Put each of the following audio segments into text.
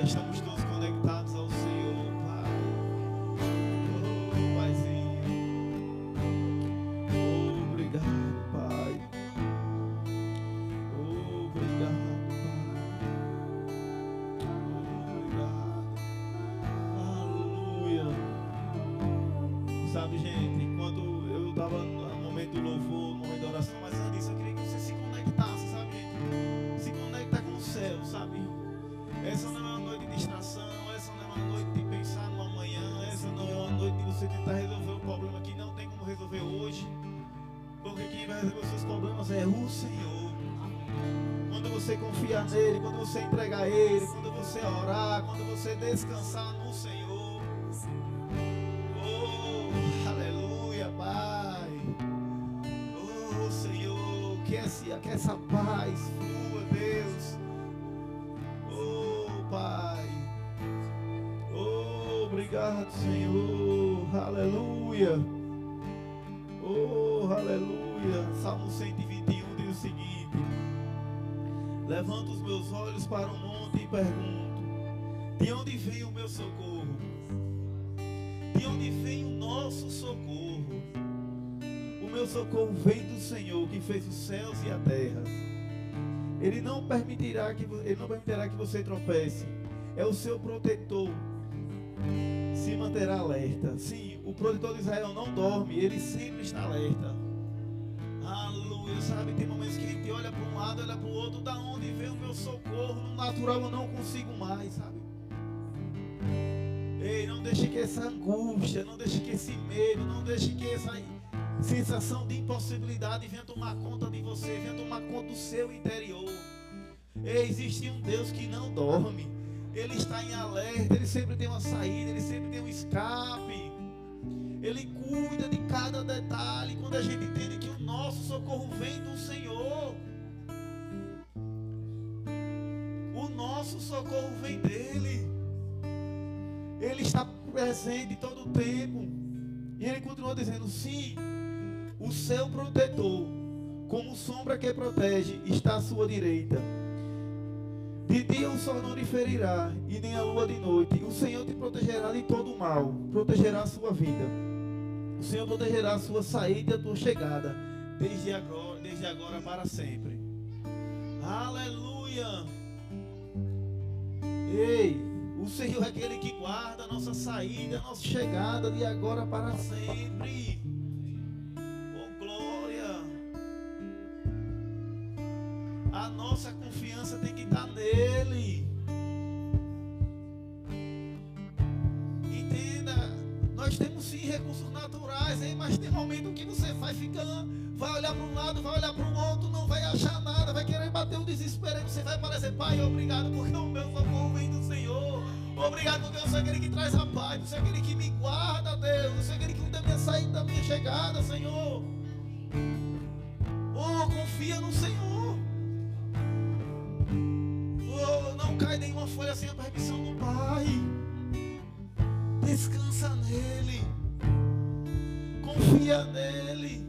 Pai. Estamos todos conectados ao Senhor, Pai. Oh, Paizinho. Oh, obrigado, Pai. Oh, obrigado, Pai. Oh, obrigado. Aleluia. Sabe, gente, enquanto eu estava no momento do louvor, no momento da oração, mas antes disso eu queria que você se conectasse, sabe, gente? Se conecta com o céu, sabe? Essa não é uma noite de distração, essa não é uma noite de pensar no amanhã, essa não é uma noite de você tentar resolver um problema que não tem como resolver hoje, porque quem vai resolver os seus problemas é o Senhor. Quando você confiar nele, quando você entregar a ele, quando você orar, quando você descansar no Senhor. Oh, aleluia, Pai. Oh, Senhor, que essa paz flua, Deus. Oh, Pai. Oh, obrigado, Senhor. Aleluia. Oh, aleluia. Salmo 121 diz o seguinte: levanto os meus olhos para o monte e pergunto: de onde vem o meu socorro? De onde vem o nosso socorro? O meu socorro vem do Senhor, que fez os céus e a terra. Ele não permitirá que você tropece. É o seu protetor. Se manterá alerta. Sim, o protetor de Israel não dorme. Ele sempre está alerta. Aleluia. Sabe, tem momentos que a gente olha para um lado, olha para o outro. Da onde vem o meu socorro? No natural eu não consigo mais, sabe? Ei, não deixe que essa angústia, não deixe que esse medo, não deixe que essa sensação de impossibilidade venha tomar conta de você, venha tomar conta do seu interior. Ei, existe um Deus que não dorme. Ele está em alerta, ele sempre tem uma saída, ele sempre tem um escape. Ele cuida de cada detalhe. Quando a gente entende que o nosso socorro vem do Senhor, o nosso socorro vem dele. Ele está presente todo o tempo. E ele continua dizendo: sim, o seu protetor, como sombra que protege, está à sua direita. De dia o sol não lhe ferirá, e nem a lua de noite. O Senhor te protegerá de todo o mal, protegerá a sua vida. O Senhor protegerá a sua saída e a tua chegada, desde agora para sempre. Aleluia! Ei, o Senhor é aquele que guarda a nossa saída, a nossa chegada, de agora para sempre. Oh, glória! A nossa confiança tem que estar nele. Entenda, nós temos sim recursos naturais, hein? Mas tem momento que você vai ficando, vai olhar para um lado, vai olhar para o outro, não vai achar nada, vai querer bater o desespero, aí você vai parecer: Pai, obrigado porque o meu socorro vem do Senhor. Obrigado porque eu sou aquele que traz a paz, eu sou aquele que me guarda, Deus, eu sou aquele que cuida da minha saída, da minha chegada, Senhor. Oh, confia no Senhor. Oh, não cai nenhuma folha sem a permissão do Pai. Descansa nele. Confia nele.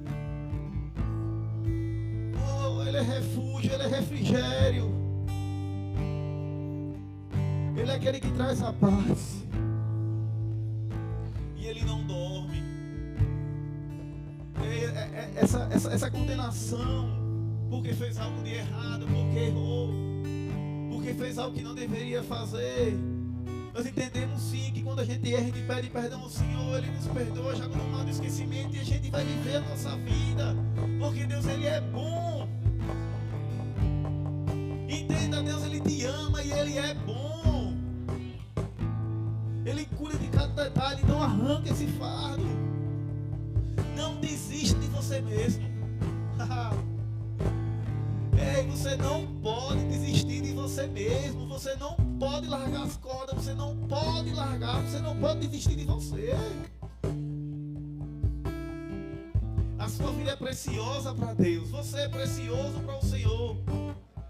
Oh, ele é refúgio, ele é refrigério. Ele é aquele que traz a paz. E ele não dorme. Essa condenação, porque fez algo de errado, porque errou, porque fez algo que não deveria fazer. Nós entendemos sim que quando a gente erra, a gente pede perdão ao Senhor, ele nos perdoa, joga no mar do esquecimento, e a gente vai viver a nossa vida, porque Deus, ele é bom. Entenda, Deus, ele te ama e ele é bom. Ele cuida de cada detalhe. Não arranca esse fardo. Não desista de você mesmo. Ei, você não pode desistir de você mesmo. Você não pode largar as cordas. Você não pode largar. Você não pode desistir de você. A sua vida é preciosa para Deus. Você é precioso para o Senhor.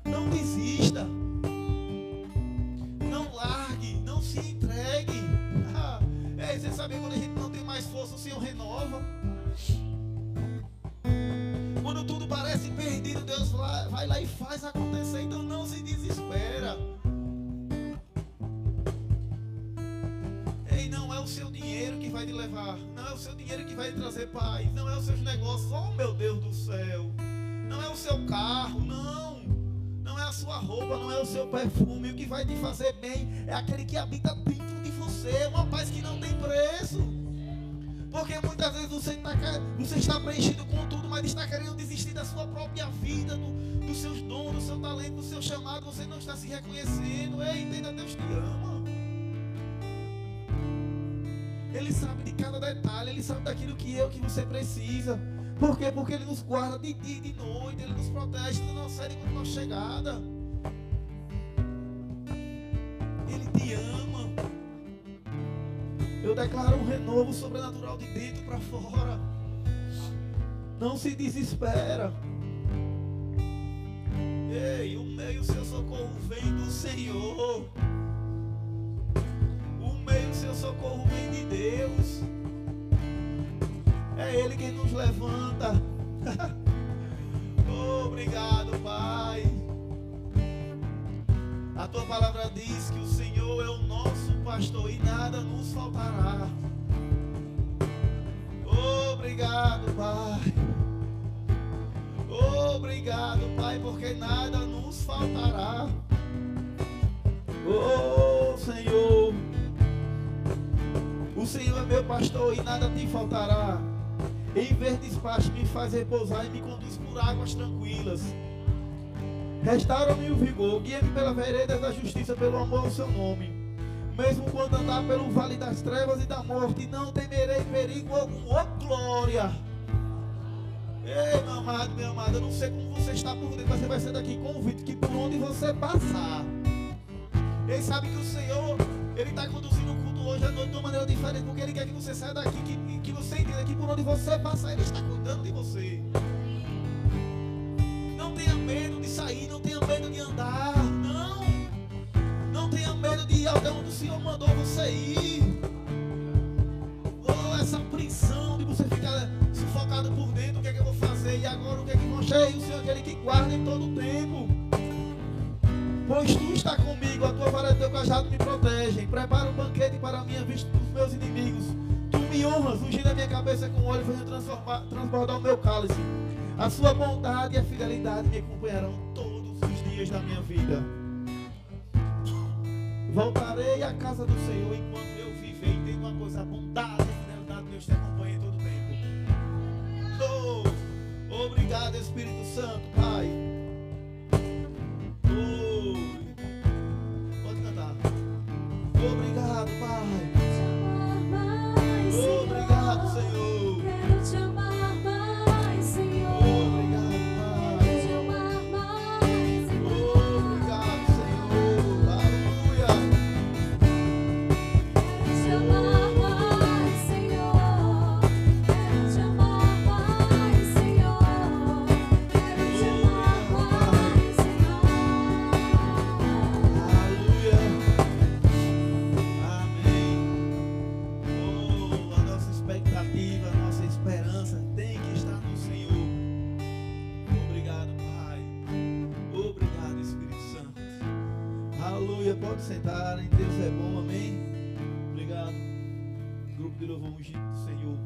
Não desista. Não largue. Não se entregue. Ei, você sabe, quando a gente não tem mais força, o Senhor renova. Quando tudo parece perdido, Deus vai lá e faz acontecer. Então não se desespera. vai te levar. Não é o seu dinheiro que vai te trazer paz. Não é os seus negócios. Oh, meu Deus do céu. Não é o seu carro, não. Não é a sua roupa, não é o seu perfume. O que vai te fazer bem é aquele que habita dentro de você. Uma paz que não tem preço. Porque muitas vezes você está preenchido com tudo, mas está querendo desistir da sua própria vida, dos seus dons, do seu talento, do seu chamado. Você não está se reconhecendo. Ei, entenda, Deus te ama. Ele sabe de cada detalhe. Ele sabe daquilo que você precisa. Por quê? Porque Ele nos guarda de dia e de noite. Ele nos protege da nossa saída e da nossa chegada. Ele te ama. Eu declaro um renovo sobrenatural de dentro para fora. Não se desespera. Ei, o meu e o seu socorro vem do Senhor. O meu e o seu socorro vem de Deus. É Ele quem nos levanta. Obrigado, Pai. A tua palavra diz que o Senhor é o nosso pastor e nada nos faltará. Obrigado, Pai. Obrigado, Pai, porque nada nos faltará. Oh, Senhor. O Senhor é meu pastor e nada te faltará. Em verdes pastos me faz repousar e me conduz por águas tranquilas. Restaura-me o vigor, guia-me pela vereda da justiça, pelo amor ao seu nome. Mesmo quando andar pelo vale das trevas e da morte, não temerei perigo algum. Oh, glória! Ei, meu amado, minha amada, eu não sei como você está por dentro, mas você vai ser daqui convicto que por onde você passar. Ele sabe que o Senhor, Ele está conduzindo o culto hoje à noite de uma maneira diferente, porque Ele quer que você saia daqui, que você entenda que por onde você passar, Ele está cuidando de você. Não tenha medo de sair, não tenha medo de andar, não. Não tenha medo de ir até onde o Senhor mandou você ir. Oh, essa prisão de você ficar sufocado por dentro, o que é que eu vou fazer? E agora o que é que vão cheio? O Senhor é aquele que guarda em todo o tempo. Pois tu está comigo, a tua vara e teu cajado me protegem. Prepara um banquete para a minha vista dos meus inimigos. Tu me honras, ungindo a minha cabeça com óleo, fazendo transbordar o meu cálice. A sua bondade e a fidelidade me acompanharão todos os dias da minha vida. Voltarei à casa do Senhor enquanto eu viver. E tem uma coisa, a bondade e a fidelidade de Deus te acompanha em todo o tempo. Oh, obrigado, Espírito Santo, Pai. Pode cantar. Obrigado, Pai. Obrigado, Senhor. Quero te amar mais, Senhor. Obrigado, Pai. Quero te amar mais, Senhor. Obrigado, Senhor. Aleluia. Quero te amar mais, Senhor. Quero te amar mais, Senhor. Quero te amar mais, Senhor. Aleluia. Amém. Oh, a nossa expectativa, a nossa esperança tem que estar no Senhor. Obrigado, Pai. Obrigado, Espírito Santo. Aleluia. Pode sentar, hein? Deus é bom, amém. Obrigado. Grupo de louvor ungido do Senhor.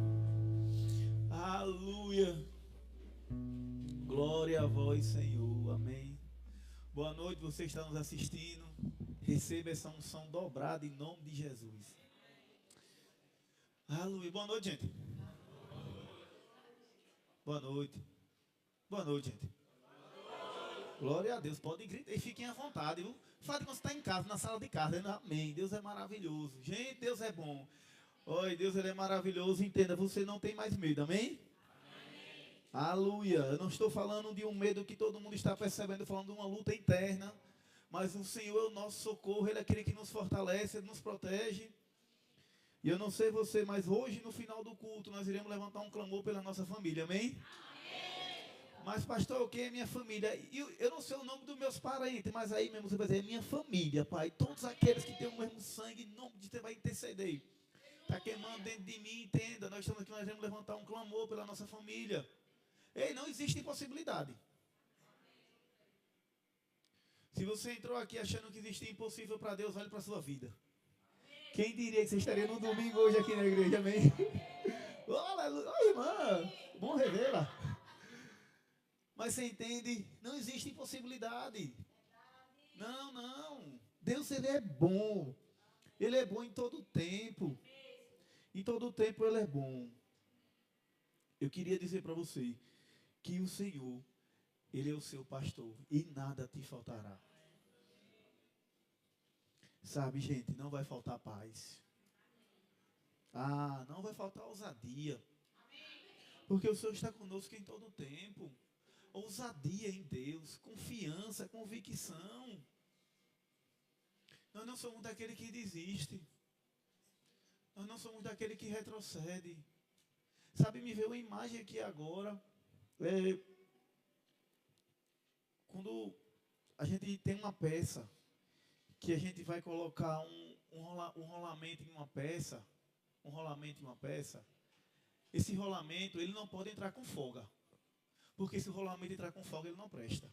Aleluia. Glória a vós, Senhor. Amém. Boa noite, você está nos assistindo. Receba essa unção dobrada em nome de Jesus. Aleluia. Boa noite, gente. Boa noite. Boa noite, gente. Glória a Deus. Podem gritar e fiquem à vontade, viu? Fale quando você está em casa, na sala de casa. Amém. Deus é maravilhoso. Gente, Deus é bom. Oi, Deus, Ele é maravilhoso. Entenda, você não tem mais medo. Amém? Aleluia. Eu não estou falando de um medo que todo mundo está percebendo, falando de uma luta interna. Mas o Senhor é o nosso socorro, Ele é aquele que nos fortalece, Ele nos protege. E eu não sei você, mas hoje, no final do culto, nós iremos levantar um clamor pela nossa família, amém? Mas, pastor, o que é minha família? Eu não sei o nome dos meus parentes, mas aí mesmo você vai dizer, é minha família, Pai. Todos aqueles que têm o mesmo sangue, em nome de Deus, vai interceder. Está queimando dentro de mim, entenda. Nós estamos aqui, nós iremos levantar um clamor pela nossa família. Ei, não existe impossibilidade. Se você entrou aqui achando que existe impossível para Deus, olhe para a sua vida. Quem diria que você estaria no domingo hoje aqui na igreja, amém? Aleluia, irmã, bom revê-la. Mas você entende? Não existe impossibilidade. Não, não. Deus, Ele é bom. Ele é bom em todo o tempo. Em todo o tempo Ele é bom. Eu queria dizer para você que o Senhor, Ele é o seu pastor e nada te faltará. Sabe, gente, não vai faltar paz. Não vai faltar ousadia. Porque o Senhor está conosco em todo o tempo. Ousadia em Deus, confiança, convicção. Nós não somos daquele que desiste. Nós não somos daquele que retrocede. Sabe, me veio uma imagem aqui agora. Quando a gente tem uma peça, que a gente vai colocar um rolamento em uma peça, esse rolamento, ele não pode entrar com folga. Porque se o rolamento entrar com folga, ele não presta.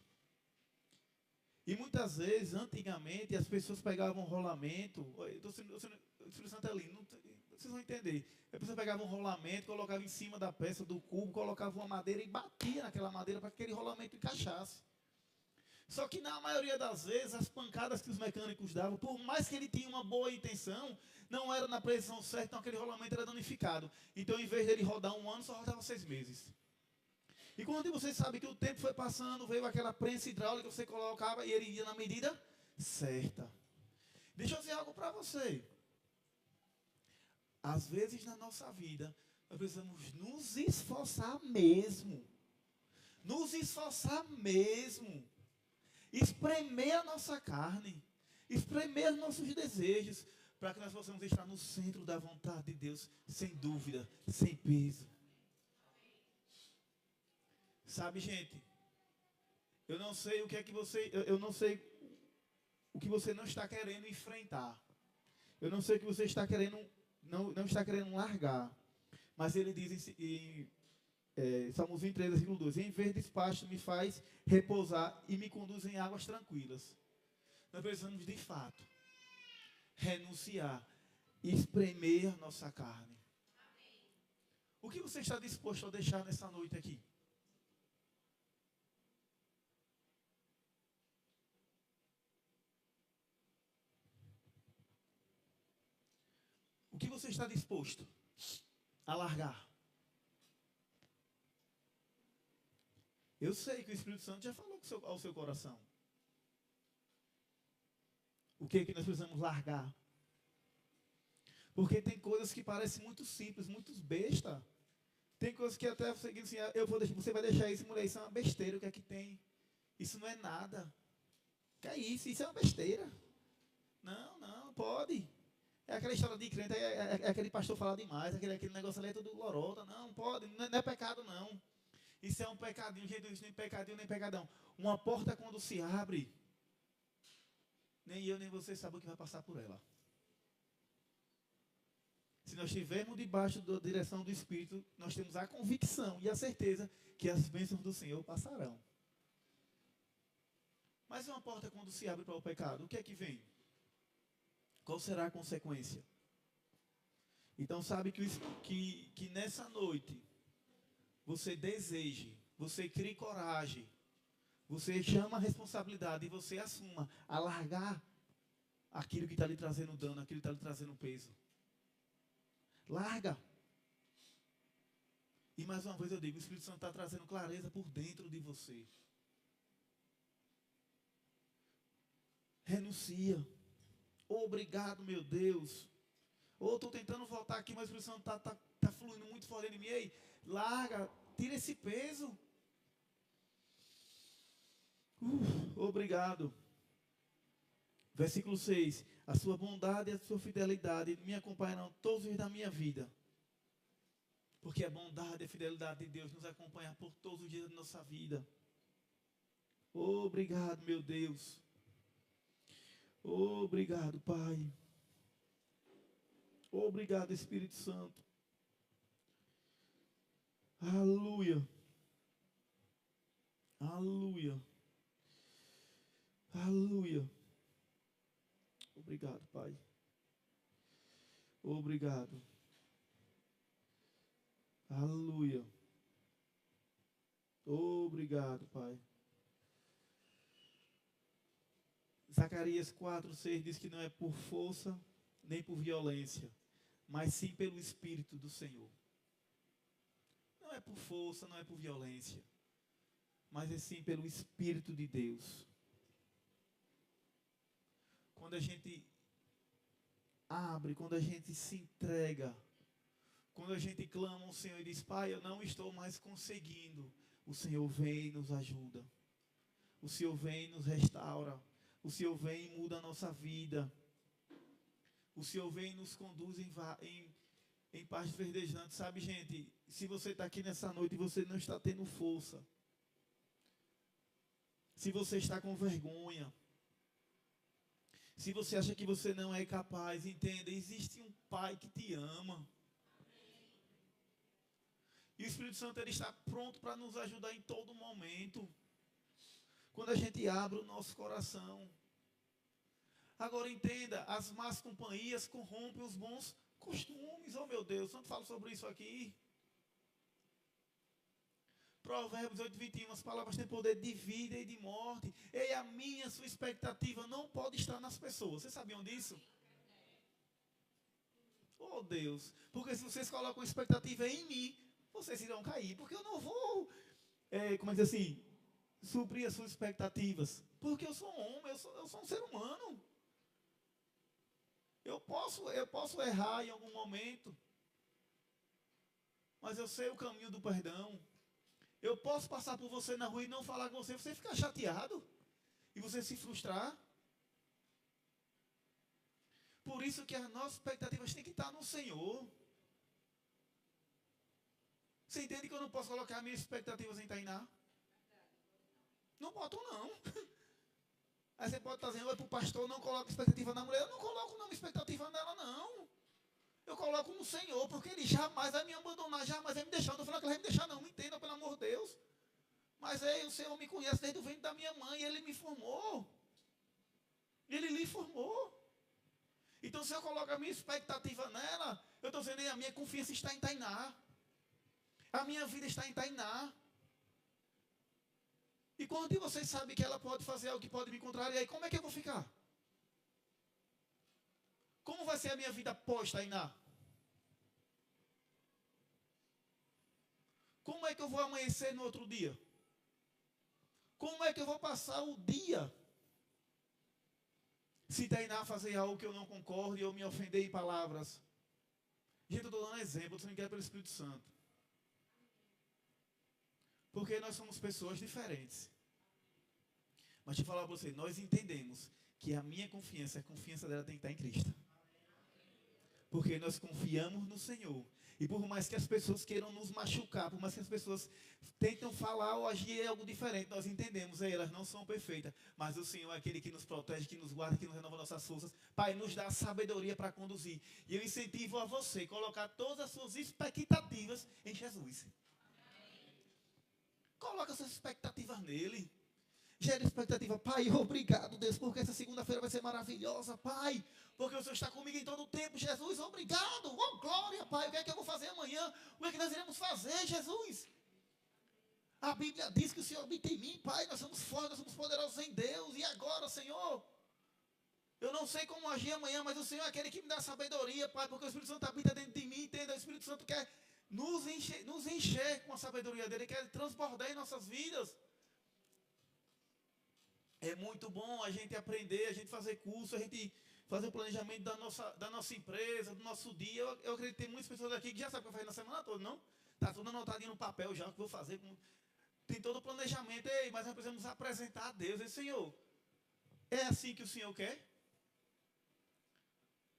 E muitas vezes, antigamente, as pessoas pegavam um rolamento. O Espírito Santo é lindo, vocês vão entender. A pessoa pegava um rolamento, colocava em cima da peça do cubo, colocava uma madeira e batia naquela madeira para que aquele rolamento encaixasse. Só que na maioria das vezes, as pancadas que os mecânicos davam, por mais que ele tinha uma boa intenção, não era na precisão certa, então aquele rolamento era danificado. Então, em vez dele rodar um ano, só rodava 6 meses. E quando você sabe que o tempo foi passando, veio aquela prensa hidráulica que você colocava e ele ia na medida certa. Deixa eu dizer algo para você. Às vezes na nossa vida, nós precisamos nos esforçar mesmo. Nos esforçar mesmo. Espremer a nossa carne. Espremer os nossos desejos. Para que nós possamos estar no centro da vontade de Deus, sem dúvida, sem peso. Sabe, gente, eu não sei o que é que você, eu não sei o que você não está querendo enfrentar. Eu não sei o que você está querendo, não está querendo largar. Mas ele diz em Salmos 23, versículo 2, em verde pasto me faz repousar e me conduz em águas tranquilas. Nós precisamos de fato renunciar e espremer a nossa carne. O que você está disposto a deixar nessa noite aqui? O que você está disposto a largar? Eu sei que o Espírito Santo já falou ao seu coração. O que é que nós precisamos largar? Porque tem coisas que parecem muito simples, muito besta. Tem coisas que até você diz assim, você vai deixar isso, mulher, isso é uma besteira, o que é que tem? Isso não é nada. Que é isso? Isso é uma besteira. Não, pode. É aquela história de crente, é aquele pastor falar demais, aquele negócio ali é tudo lorota. Não, pode, não é pecado não. Isso é um pecadinho, gente, isso nem pecadinho, nem pecadão. Uma porta quando se abre, nem eu nem você sabem o que vai passar por ela. Se nós estivermos debaixo da direção do Espírito, nós temos a convicção e a certeza que as bênçãos do Senhor passarão. Mas uma porta quando se abre para o pecado, o que é que vem? Qual será a consequência? Então sabe que nessa noite, você deseje, você crie coragem, você chama a responsabilidade e você assuma a largar aquilo que está lhe trazendo dano, aquilo que está lhe trazendo peso. Larga. E mais uma vez eu digo, o Espírito Santo está trazendo clareza por dentro de você. Renuncia. Obrigado, meu Deus. Estou tentando voltar aqui, mas o Espírito Santo está fluindo muito forte em mim. Ei, larga, tira esse peso. Obrigado. Versículo 6. A sua bondade e a sua fidelidade me acompanharão todos os dias da minha vida. Porque a bondade e a fidelidade de Deus nos acompanham por todos os dias da nossa vida. Obrigado, meu Deus. Obrigado, Pai. Obrigado, Espírito Santo. Aleluia. Aleluia. Aleluia. Obrigado, Pai. Obrigado. Aleluia. Obrigado, Pai. Zacarias 4:6 diz que não é por força nem por violência, mas sim pelo Espírito do Senhor. Não é por força, não é por violência, mas é sim pelo Espírito de Deus. Quando a gente abre, quando a gente se entrega, quando a gente clama ao Senhor e diz: Pai, eu não estou mais conseguindo, o Senhor vem e nos ajuda. O Senhor vem e nos restaura. O Senhor vem e muda a nossa vida. O Senhor vem e nos conduz em pastos verdejantes. Sabe, gente, se você está aqui nessa noite e você não está tendo força, se você está com vergonha, se você acha que você não é capaz, entenda, existe um Pai que te ama. E o Espírito Santo, ele está pronto para nos ajudar em todo momento. Quando a gente abre o nosso coração. Agora entenda, as más companhias corrompem os bons costumes. Oh meu Deus, tanto falo sobre isso aqui. Provérbios 8:21, as palavras têm poder de vida e de morte. E a minha, sua expectativa não pode estar nas pessoas. Vocês sabiam disso? Oh Deus, porque se vocês colocam expectativa em mim, vocês irão cair. Porque eu não vou, como é que diz assim, suprir as suas expectativas. Porque eu sou um homem, eu sou um ser humano. Eu posso errar em algum momento, mas eu sei o caminho do perdão. Eu posso passar por você na rua e não falar com você, você ficar chateado e você se frustrar. Por isso que as nossas expectativas têm que estar no Senhor. Você entende que eu não posso colocar minhas expectativas em Tainá? Não boto não. Aí você pode estar dizendo, para o pastor, não coloca expectativa na mulher. Eu não coloco não expectativa nela, não. Eu coloco no Senhor, porque Ele jamais vai me abandonar, jamais vai me deixar. Não estou falando que Ele vai me deixar, não. Me entenda, pelo amor de Deus. Mas o Senhor me conhece desde o ventre da minha mãe. Ele me formou. Ele lhe formou. Então, se eu coloco a minha expectativa nela, eu estou dizendo, a minha confiança está em Tainá. A minha vida está em Tainá. E quando você sabe que ela pode fazer algo que pode me contrariar, como é que eu vou ficar? Como vai ser a minha vida pós-Tainá? Como é que eu vou amanhecer no outro dia? Como é que eu vou passar o dia? Se Tainá fazer algo que eu não concordo e eu me ofender em palavras. Gente, eu estou dando exemplo, você me quer pelo Espírito Santo. Porque nós somos pessoas diferentes. Mas deixa eu falar para você, nós entendemos que a minha confiança, a confiança dela tem que estar em Cristo. Porque nós confiamos no Senhor. E por mais que as pessoas queiram nos machucar, por mais que as pessoas tentam falar ou agir algo diferente, nós entendemos, elas não são perfeitas. Mas o Senhor é aquele que nos protege, que nos guarda, que nos renova nossas forças. Pai, nos dá sabedoria para conduzir. E eu incentivo a você colocar todas as suas expectativas em Jesus. Coloca suas expectativas nele. Gera expectativa. Pai, obrigado, Deus, porque essa segunda-feira vai ser maravilhosa, Pai. Porque o Senhor está comigo em todo o tempo, Jesus. Obrigado. Oh, glória, Pai. O que é que eu vou fazer amanhã? O que é que nós iremos fazer, Jesus? A Bíblia diz que o Senhor habita em mim, Pai. Nós somos fortes, nós somos poderosos em Deus. E agora, Senhor? Eu não sei como agir amanhã, mas o Senhor é aquele que me dá sabedoria, Pai. Porque o Espírito Santo habita dentro de mim, entenda? O Espírito Santo quer nos encher com a sabedoria dele. Ele quer transbordar em nossas vidas. É muito bom a gente aprender, a gente fazer curso, a gente fazer o planejamento da nossa empresa, do nosso dia. Eu acredito que tem muitas pessoas aqui que já sabem o que eu fazer na semana toda, não? Está tudo anotadinho no papel já, o que eu vou fazer. Tem todo o planejamento. Ei, mas nós precisamos apresentar a Deus. E, Senhor, é assim que o Senhor quer?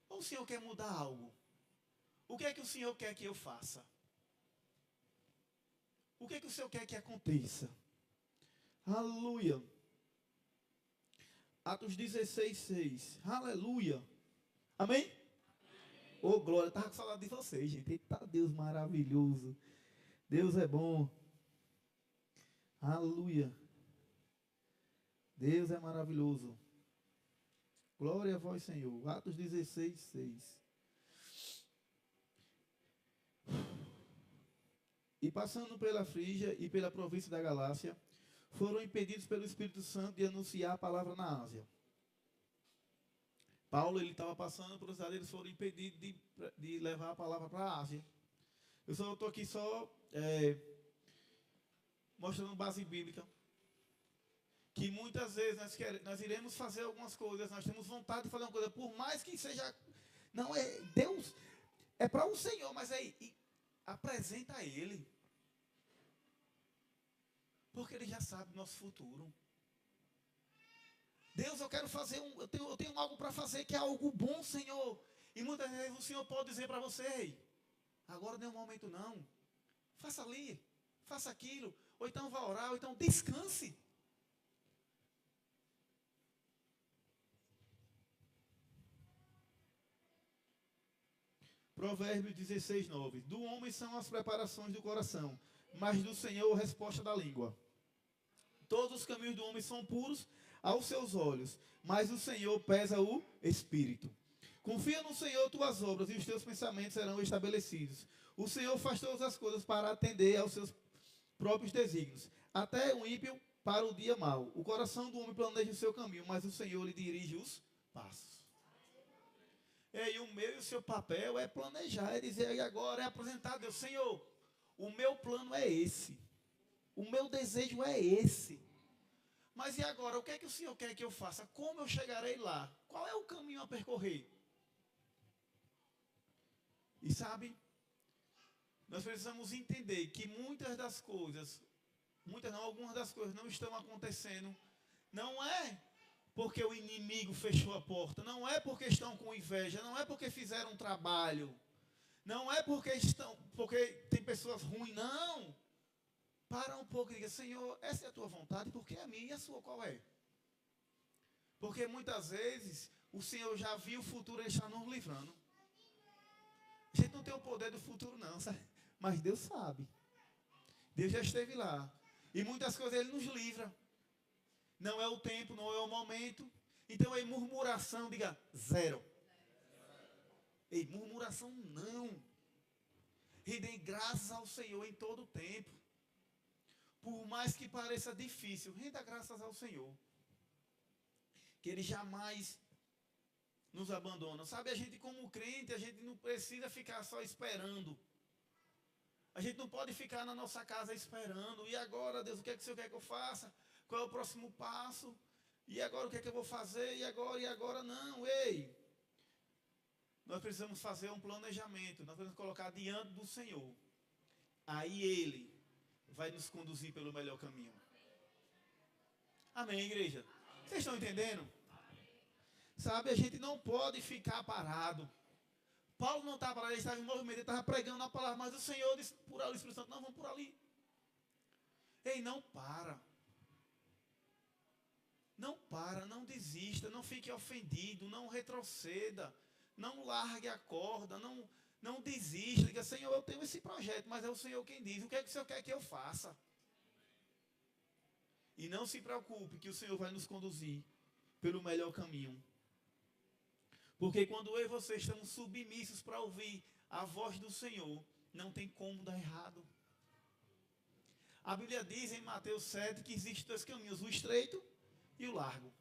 Ou o Senhor quer mudar algo? O que é que o Senhor quer que eu faça? O que é que o Senhor quer que aconteça? Aleluia. Atos 16:6. Aleluia. Amém? Ô, glória. Estava com saudade de vocês, gente. Eita, Deus maravilhoso. Deus é bom. Aleluia. Deus é maravilhoso. Glória a vós, Senhor. Atos 16:6. E passando pela Frígia e pela província da Galácia, foram impedidos pelo Espírito Santo de anunciar a palavra na Ásia. Paulo, ele estava passando por cidade, eles foram impedidos de levar a palavra para a Ásia. Eu só estou aqui mostrando base bíblica. Que muitas vezes nós iremos fazer algumas coisas, nós temos vontade de fazer uma coisa, por mais que seja, não é Deus, é para o Senhor, mas apresenta a Ele. Porque Ele já sabe o nosso futuro. Deus, eu quero fazer eu tenho algo para fazer que é algo bom, Senhor. E muitas vezes o Senhor pode dizer para você, ei, agora não é o momento não. Faça ali, faça aquilo, ou então vá orar, ou então descanse. Provérbios 16, 9. Do homem são as preparações do coração, mas do Senhor a resposta da língua. Todos os caminhos do homem são puros aos seus olhos, mas o Senhor pesa o espírito. Confia no Senhor tuas obras e os teus pensamentos serão estabelecidos. O Senhor faz todas as coisas para atender aos seus próprios desígnios, até o ímpio para o dia mau. O coração do homem planeja o seu caminho, mas o Senhor lhe dirige os passos. E o meu e o seu papel é planejar, é dizer, e agora é apresentar a Deus, Senhor, o meu plano é esse, o meu desejo é esse, mas e agora, o que é que o Senhor quer que eu faça? Como eu chegarei lá? Qual é o caminho a percorrer? E sabe, nós precisamos entender que muitas das coisas, algumas das coisas não estão acontecendo, não é porque o inimigo fechou a porta, não é porque estão com inveja, não é porque fizeram um trabalho, não é porque tem pessoas ruins, não. Para um pouco e diga, Senhor, essa é a tua vontade, porque a minha e a sua qual é? Porque muitas vezes o Senhor já viu o futuro e está nos livrando. A gente não tem o poder do futuro não, sabe? Mas Deus sabe. Deus já esteve lá. E muitas coisas Ele nos livra. Não é o tempo, não é o momento. Então, em murmuração, diga zero. Em murmuração, não. Rendem graças ao Senhor em todo o tempo. Por mais que pareça difícil, renda graças ao Senhor. Que Ele jamais nos abandona. Sabe, a gente como crente, a gente não precisa ficar só esperando. A gente não pode ficar na nossa casa esperando. E agora, Deus, o que é que o Senhor quer que eu faça? Qual é o próximo passo? E agora o que é que eu vou fazer? E agora não. Ei! Nós precisamos fazer um planejamento. Nós precisamos colocar diante do Senhor. Aí Ele vai nos conduzir pelo melhor caminho. Amém, igreja? Vocês estão entendendo? Sabe, a gente não pode ficar parado. Paulo não estava parado, ele estava em movimento, ele estava pregando a palavra, mas o Senhor disse por ali, o Espírito Santo, não, vamos por ali. Ei, não para. Não para, não desista, não fique ofendido, não retroceda, não largue a corda, não desista. Diga, Senhor, eu tenho esse projeto, mas é o Senhor quem diz. O que é que o Senhor quer que eu faça? E não se preocupe que o Senhor vai nos conduzir pelo melhor caminho. Porque quando eu e você estamos submissos para ouvir a voz do Senhor, não tem como dar errado. A Bíblia diz em Mateus 7 que existem dois caminhos, o estreito e o largo.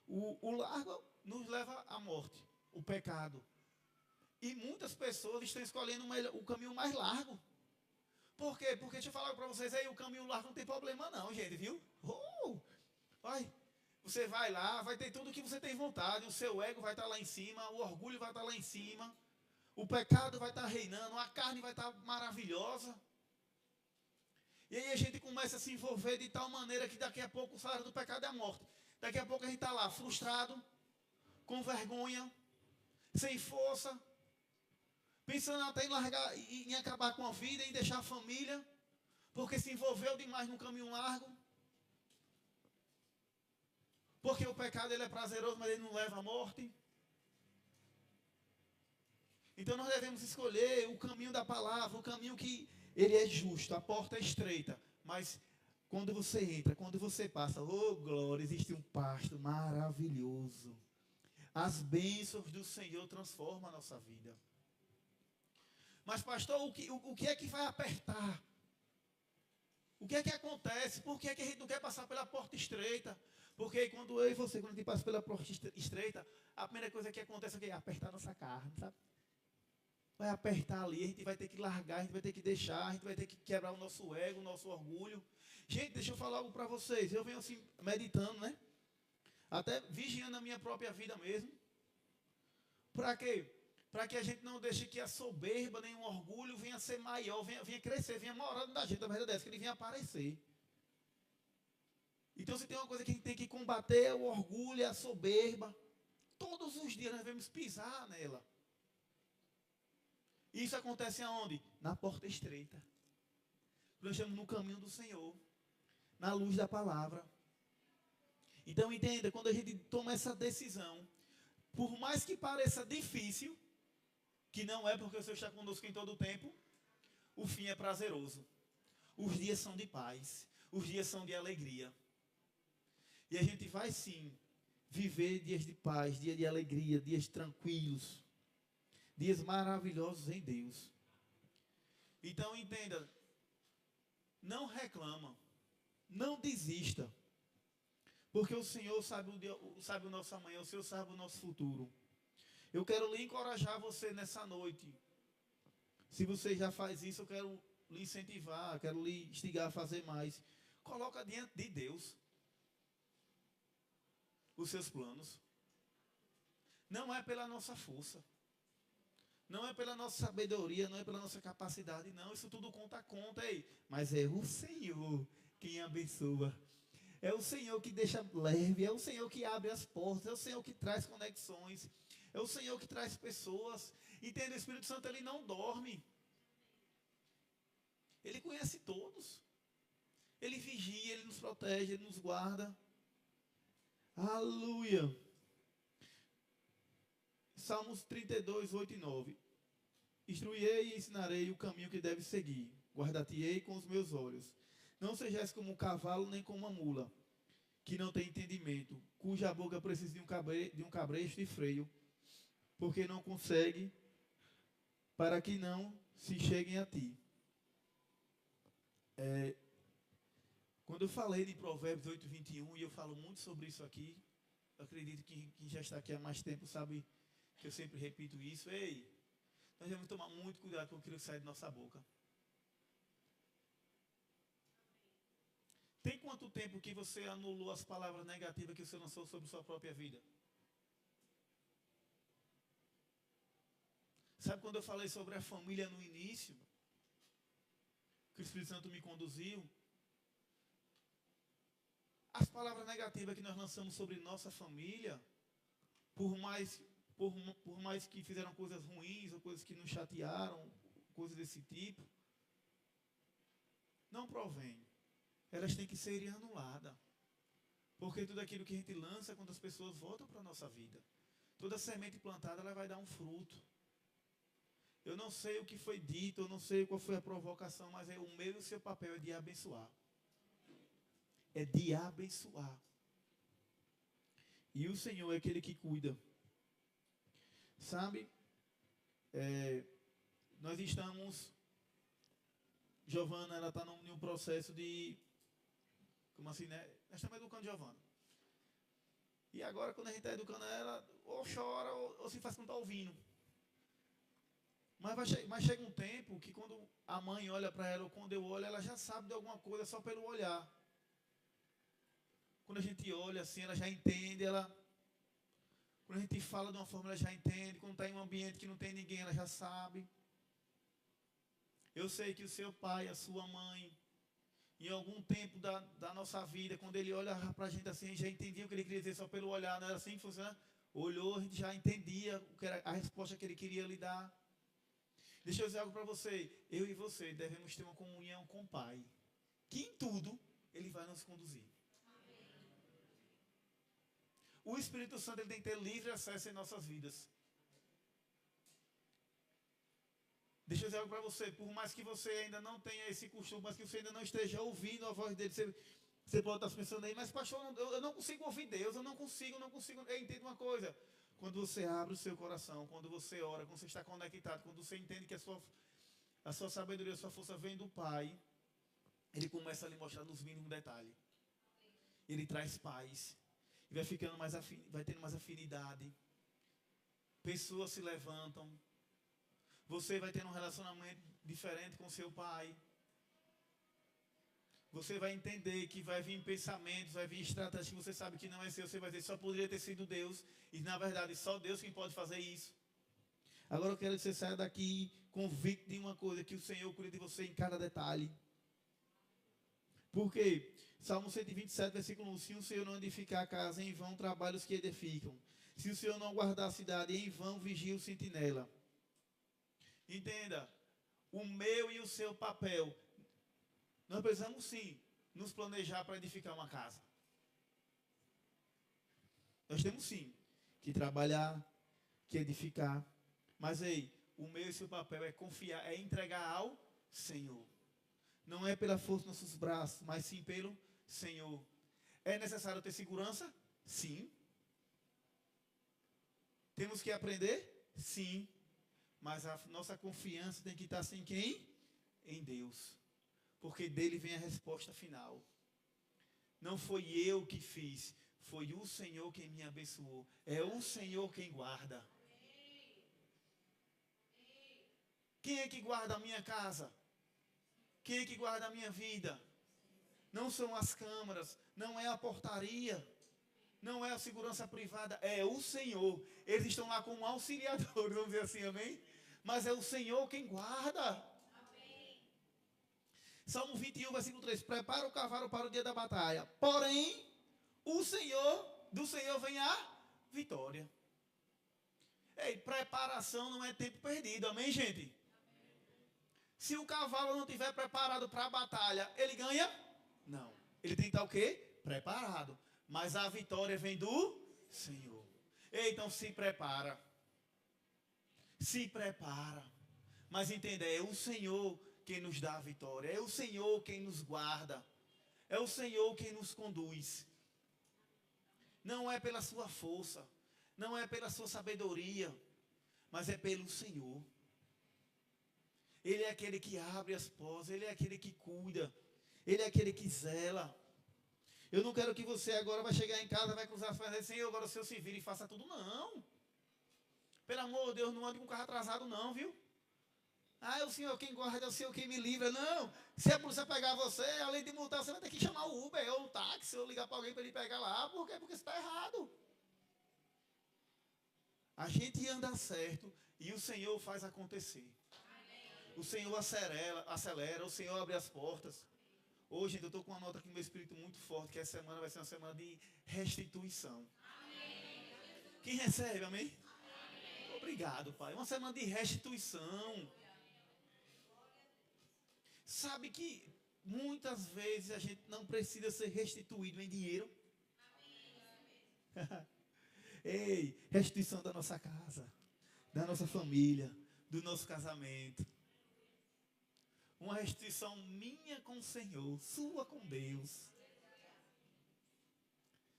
O largo nos leva à morte, o pecado. E muitas pessoas estão escolhendo o caminho mais largo. Por quê? Porque deixa eu falar para vocês aí, o caminho largo não tem problema não, gente, viu? Vai. Você vai lá, vai ter tudo o que você tem vontade, o seu ego vai estar lá em cima, o orgulho vai estar lá em cima, o pecado vai estar reinando, a carne vai estar maravilhosa. E aí a gente começa a se envolver de tal maneira que daqui a pouco o salário do pecado é a morte. Daqui a pouco a gente está lá frustrado, com vergonha, sem força, pensando até em largar, em acabar com a vida, em deixar a família, porque se envolveu demais num caminho largo. Porque o pecado ele é prazeroso, mas ele não leva à morte. Então nós devemos escolher o caminho da palavra, o caminho que ele é justo, a porta é estreita. Mas quando você entra, quando você passa, oh glória, existe um pasto maravilhoso. As bênçãos do Senhor transformam a nossa vida. Mas, pastor, o que é que vai apertar? O que é que acontece? Por que é que a gente não quer passar pela porta estreita? Porque quando eu e você, quando a gente passa pela porta estreita, a primeira coisa que acontece é apertar nossa carne, sabe? Vai apertar ali, a gente vai ter que largar, a gente vai ter que deixar, a gente vai ter que quebrar o nosso ego, o nosso orgulho. Gente, deixa eu falar algo para vocês. Eu venho assim, meditando, né? Até vigiando a minha própria vida mesmo. Para quê? Para que a gente não deixe que a soberba, nem o orgulho venha ser maior, venha crescer, venha morar da gente, a verdade é essa, que ele venha aparecer. Então, se tem uma coisa que a gente tem que combater, é o orgulho, é a soberba. Todos os dias nós devemos pisar nela. Isso acontece aonde? Na porta estreita. Nós estamos no caminho do Senhor, na luz da palavra. Então, entenda, quando a gente toma essa decisão, por mais que pareça difícil, que não é porque o Senhor está conosco em todo o tempo, o fim é prazeroso. Os dias são de paz, os dias são de alegria. E a gente vai sim viver dias de paz, dias de alegria, dias tranquilos, dias maravilhosos em Deus. Então entenda, não reclama, não desista, porque o Senhor sabe o nosso amanhã, o Senhor sabe o nosso futuro. Eu quero lhe encorajar você nessa noite. Se você já faz isso, eu quero lhe incentivar, quero lhe instigar a fazer mais. Coloca diante de Deus os seus planos. Não é pela nossa força, não é pela nossa sabedoria, não é pela nossa capacidade, não. Isso tudo conta, ei. Mas é o Senhor quem abençoa. É o Senhor que deixa leve, é o Senhor que abre as portas, é o Senhor que traz conexões, é o Senhor que traz pessoas. Entende? O Espírito Santo, ele não dorme. Ele conhece todos. Ele vigia, ele nos protege, ele nos guarda. Aleluia. Salmos 32, 8 e 9. Instruirei e ensinarei o caminho que deve seguir. Guardar-te-ei com os meus olhos. Não sejais como um cavalo, nem como uma mula, que não tem entendimento, cuja boca precisa de um cabresto de freio, porque não consegue, para que não se cheguem a ti. Quando eu falei de Provérbios 8, 21, e eu falo muito sobre isso aqui, eu acredito que quem já está aqui há mais tempo sabe que eu sempre repito isso. Ei, nós devemos tomar muito cuidado com aquilo que sai de nossa boca. Tem quanto tempo que você anulou as palavras negativas que você lançou sobre sua própria vida? Sabe quando eu falei sobre a família no início? Que o Espírito Santo me conduziu? As palavras negativas que nós lançamos sobre nossa família, por mais que fizeram coisas ruins, ou coisas que nos chatearam, coisas desse tipo, não provém. Elas têm que ser anuladas. Porque tudo aquilo que a gente lança, quando as pessoas voltam para a nossa vida, toda semente plantada, ela vai dar um fruto. Eu não sei o que foi dito, eu não sei qual foi a provocação, mas o meu e o seu papel é de abençoar. É de abençoar. E o Senhor é aquele que cuida. Sabe? Nós estamos... Giovana, ela está em um processo de... Como assim, né? Nós estamos educando Giovana. E agora, quando a gente está educando ela, ou chora, ou se faz que não está ouvindo. Mas chega um tempo que quando a mãe olha para ela, ou quando eu olho, ela já sabe de alguma coisa só pelo olhar. Quando a gente olha assim, ela já entende, quando a gente fala de uma forma, ela já entende. Quando está em um ambiente que não tem ninguém, ela já sabe. Eu sei que o seu pai, a sua mãe, em algum tempo da nossa vida, quando ele olha para a gente assim, já entendia o que ele queria dizer só pelo olhar, não era assim que funciona? Olhou, a gente já entendia o que era a resposta que ele queria lhe dar. Deixa eu dizer algo para você. Eu e você devemos ter uma comunhão com o Pai, que em tudo Ele vai nos conduzir. O Espírito Santo, ele tem que ter livre acesso em nossas vidas. Deixa eu dizer algo para você. Por mais que você ainda não tenha esse costume, mas que você ainda não esteja ouvindo a voz dele, você pode estar pensando aí, mas pastor, eu não consigo ouvir Deus, eu não consigo. Eu entendo uma coisa. Quando você abre o seu coração, quando você ora, quando você está conectado, quando você entende que a sua a sua sabedoria, a sua força vem do Pai, Ele começa a lhe mostrar nos mínimos detalhes. Ele traz paz. E vai ficando vai tendo mais afinidade. Pessoas se levantam. Você vai tendo um relacionamento diferente com seu pai. Você vai entender que vai vir pensamentos, vai vir estratégias que você sabe que não é seu. Você vai dizer, só poderia ter sido Deus. E na verdade, só Deus quem pode fazer isso. Agora eu quero que você saia daqui convicto de uma coisa, que o Senhor cuida de você em cada detalhe. Por quê? Salmo 127, versículo 1. Se o Senhor não edificar a casa, em vão trabalham os que edificam. Se o Senhor não guardar a cidade, em vão vigia o sentinela. Entenda, o meu e o seu papel. Nós precisamos sim nos planejar para edificar uma casa. Nós temos sim que trabalhar, que edificar. Mas ei, o meu e o seu papel é confiar, é entregar ao Senhor. Não é pela força dos nossos braços, mas sim pelo Senhor. É necessário ter segurança? Sim. Temos que aprender? Sim. Mas a nossa confiança tem que estar em quem? Em Deus. Porque dele vem a resposta final. Não foi eu que fiz, foi o Senhor quem me abençoou. É o Senhor quem guarda. Quem é que guarda a minha casa? Quem é que guarda a minha vida? Não são as câmaras, não é a portaria, não é a segurança privada, é o Senhor. Eles estão lá como auxiliadores, vamos dizer assim, amém? Mas é o Senhor quem guarda. Amém. Salmo 21, versículo 3. Prepara o cavalo para o dia da batalha. Porém, do Senhor vem a vitória. Ei, preparação não é tempo perdido, amém, gente? Se o cavalo não estiver preparado para a batalha, ele ganha? Não. Ele tem que estar o quê? Preparado. Mas a vitória vem do Senhor. Então se prepara. Se prepara. Mas entenda, é o Senhor quem nos dá a vitória. É o Senhor quem nos guarda. É o Senhor quem nos conduz. Não é pela sua força. Não é pela sua sabedoria. Mas é pelo Senhor. Ele é aquele que abre as portas, Ele é aquele que cuida, Ele é aquele que zela. Eu não quero que você agora vai chegar em casa, vai cruzar as pernas e dizer, Senhor, agora o Senhor se vira e faça tudo, não. Pelo amor de Deus, não ande com o carro atrasado não, viu? Ah, é o Senhor quem guarda, é o Senhor quem me livra. Não, se a polícia pegar você, além de multar, você vai ter que chamar o Uber ou o táxi, ou ligar para alguém para ele pegar lá. Por quê? Porque você está errado. A gente anda certo e o Senhor faz acontecer. O Senhor acelera, o Senhor abre as portas. Hoje, gente, eu estou com uma nota aqui no meu espírito muito forte, que essa semana vai ser uma semana de restituição. Amém. Quem recebe, amém? Amém. Obrigado, Pai. Uma semana de restituição. Sabe que muitas vezes a gente não precisa ser restituído em dinheiro? Amém. Ei, restituição da nossa casa, da nossa família, do nosso casamento. Uma restituição minha com o Senhor, sua com Deus.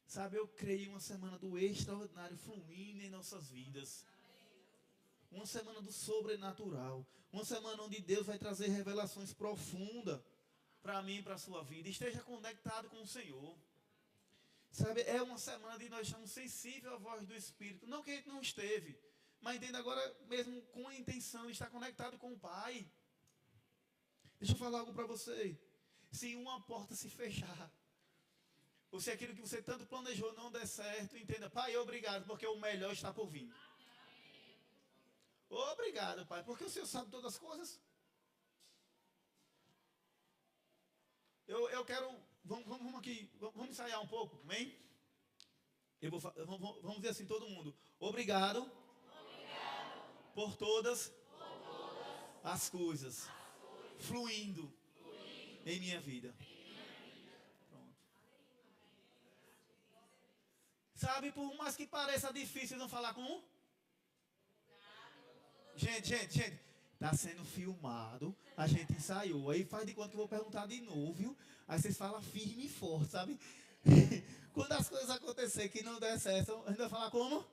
Sabe, eu creio uma semana do extraordinário fluindo em nossas vidas. Uma semana do sobrenatural. Uma semana onde Deus vai trazer revelações profundas para mim e para a sua vida. Esteja conectado com o Senhor. Sabe, é uma semana de nós estamos sensíveis à voz do Espírito. Não que a gente não esteve, mas entenda agora mesmo com a intenção de estar conectado com o Pai. Deixa eu falar algo para você. Se uma porta se fechar, ou se aquilo que você tanto planejou não der certo, entenda, Pai, obrigado, porque o melhor está por vir. Obrigado, Pai, porque o Senhor sabe todas as coisas. Eu quero, vamos aqui, vamos ensaiar um pouco, amém? Vamos dizer assim, todo mundo. Obrigado, por todas as coisas. Fluindo em minha vida. Pronto. Sabe, por mais que pareça difícil, não falar com um? Gente. Está sendo filmado. A gente ensaiou. Aí faz de conta que eu vou perguntar de novo, viu? Aí vocês falam firme e forte, sabe? Quando as coisas acontecerem que não der certo, a gente vai falar como?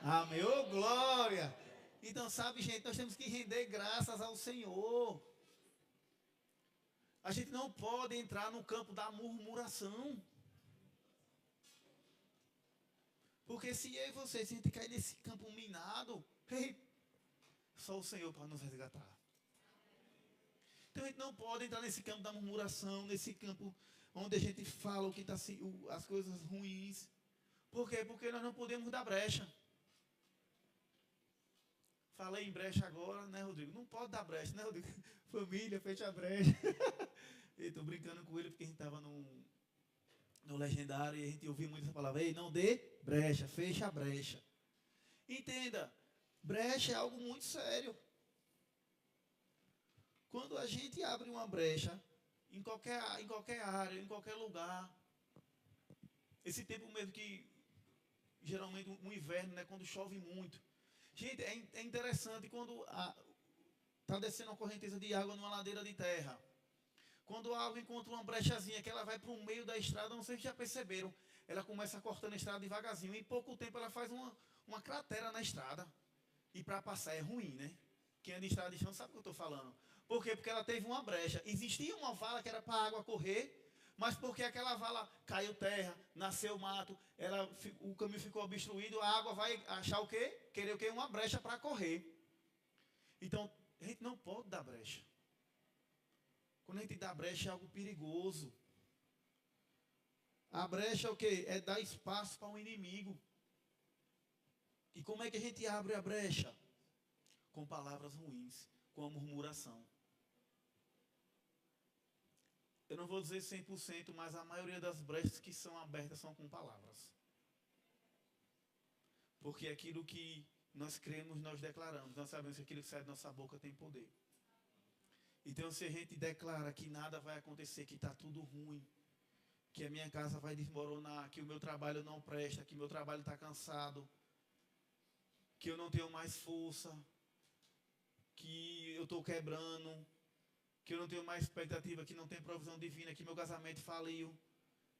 Amém. Ô, glória. Então, sabe, gente, nós temos que render graças ao Senhor. A gente não pode entrar no campo da murmuração. Porque se eu e você, se a gente cair nesse campo minado, ei, só o Senhor para nos resgatar. Então a gente não pode entrar nesse campo da murmuração, nesse campo onde a gente fala o que está as coisas ruins. Por quê? Porque nós não podemos dar brecha. Falei em brecha agora, né, Rodrigo? Não pode dar brecha, né, Rodrigo? Família, fecha a brecha. Estou brincando com ele porque a gente estava no legendário e a gente ouviu muito essa palavra. Ei, não dê brecha, fecha a brecha. Entenda, brecha é algo muito sério. Quando a gente abre uma brecha, em qualquer área, em qualquer lugar, esse tempo mesmo que, geralmente, no inverno, né, quando chove muito. Gente, é interessante quando está descendo uma correnteza de água numa ladeira de terra. Quando a água encontra uma brechazinha, que ela vai para o meio da estrada, não sei se já perceberam, ela começa cortando a estrada devagarzinho. Em pouco tempo ela faz uma cratera na estrada. E para passar é ruim, né? Quem anda em estrada de chão sabe o que eu estou falando. Por quê? Porque ela teve uma brecha. Existia uma vala que era para a água correr, mas porque aquela vala caiu terra, nasceu mato, o caminho ficou obstruído, a água vai achar o quê? Querer o quê? Uma brecha para correr. Então, a gente não pode dar brecha. Quando a gente dá brecha é algo perigoso. A brecha é o quê? É dar espaço para um inimigo. E como é que a gente abre a brecha? Com palavras ruins, com a murmuração. Eu não vou dizer 100%, mas a maioria das brechas que são abertas são com palavras. Porque aquilo que nós cremos, nós declaramos. Nós sabemos que aquilo que sai da nossa boca tem poder. Então, se a gente declara que nada vai acontecer, que está tudo ruim, que a minha casa vai desmoronar, que o meu trabalho não presta, que o meu trabalho está cansado, que eu não tenho mais força, que eu estou quebrando, que eu não tenho mais expectativa, que não tem provisão divina, que meu casamento faliu,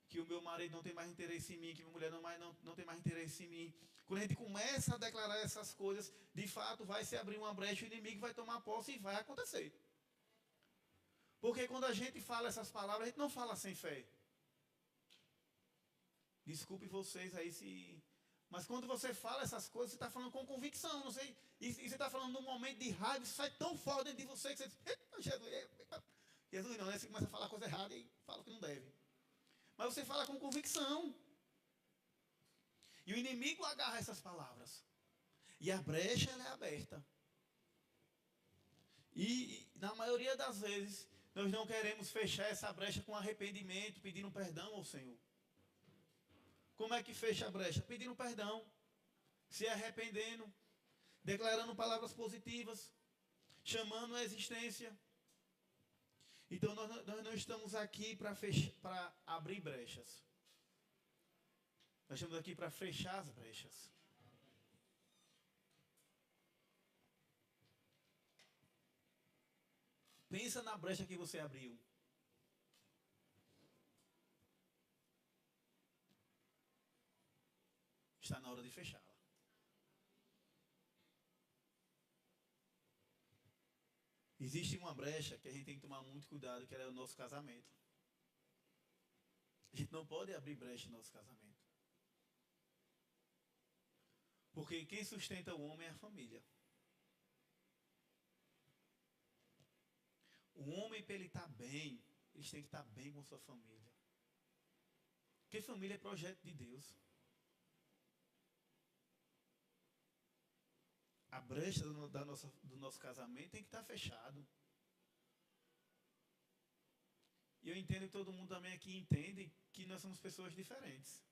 que o meu marido não tem mais interesse em mim, que minha mulher não tem mais interesse em mim. Quando a gente começa a declarar essas coisas, de fato vai se abrir uma brecha, o inimigo vai tomar posse e vai acontecer. Porque quando a gente fala essas palavras, a gente não fala sem fé. Desculpe vocês aí se... Mas quando você fala essas coisas, você está falando com convicção, não sei. E você está falando num momento de raiva, isso sai tão forte dentro de você que você diz, Jesus não, né? Você começa a falar coisa errada e fala o que não deve. Mas você fala com convicção. E o inimigo agarra essas palavras. E a brecha ela é aberta. E na maioria das vezes, nós não queremos fechar essa brecha com arrependimento, pedindo perdão ao Senhor. Como é que fecha a brecha? Pedindo perdão, se arrependendo, declarando palavras positivas, chamando a existência. Então nós não estamos aqui para abrir brechas. Nós estamos aqui para fechar as brechas. Pensa na brecha que você abriu. Está na hora de fechá-la. Existe uma brecha que a gente tem que tomar muito cuidado, que é o nosso casamento. A gente não pode abrir brecha no nosso casamento. Porque quem sustenta o homem é a família. O homem, para ele estar bem, ele tem que estar bem com sua família. Porque família é projeto de Deus. A brecha do nosso casamento tem que estar fechado. E eu entendo que todo mundo também aqui entende que nós somos pessoas diferentes.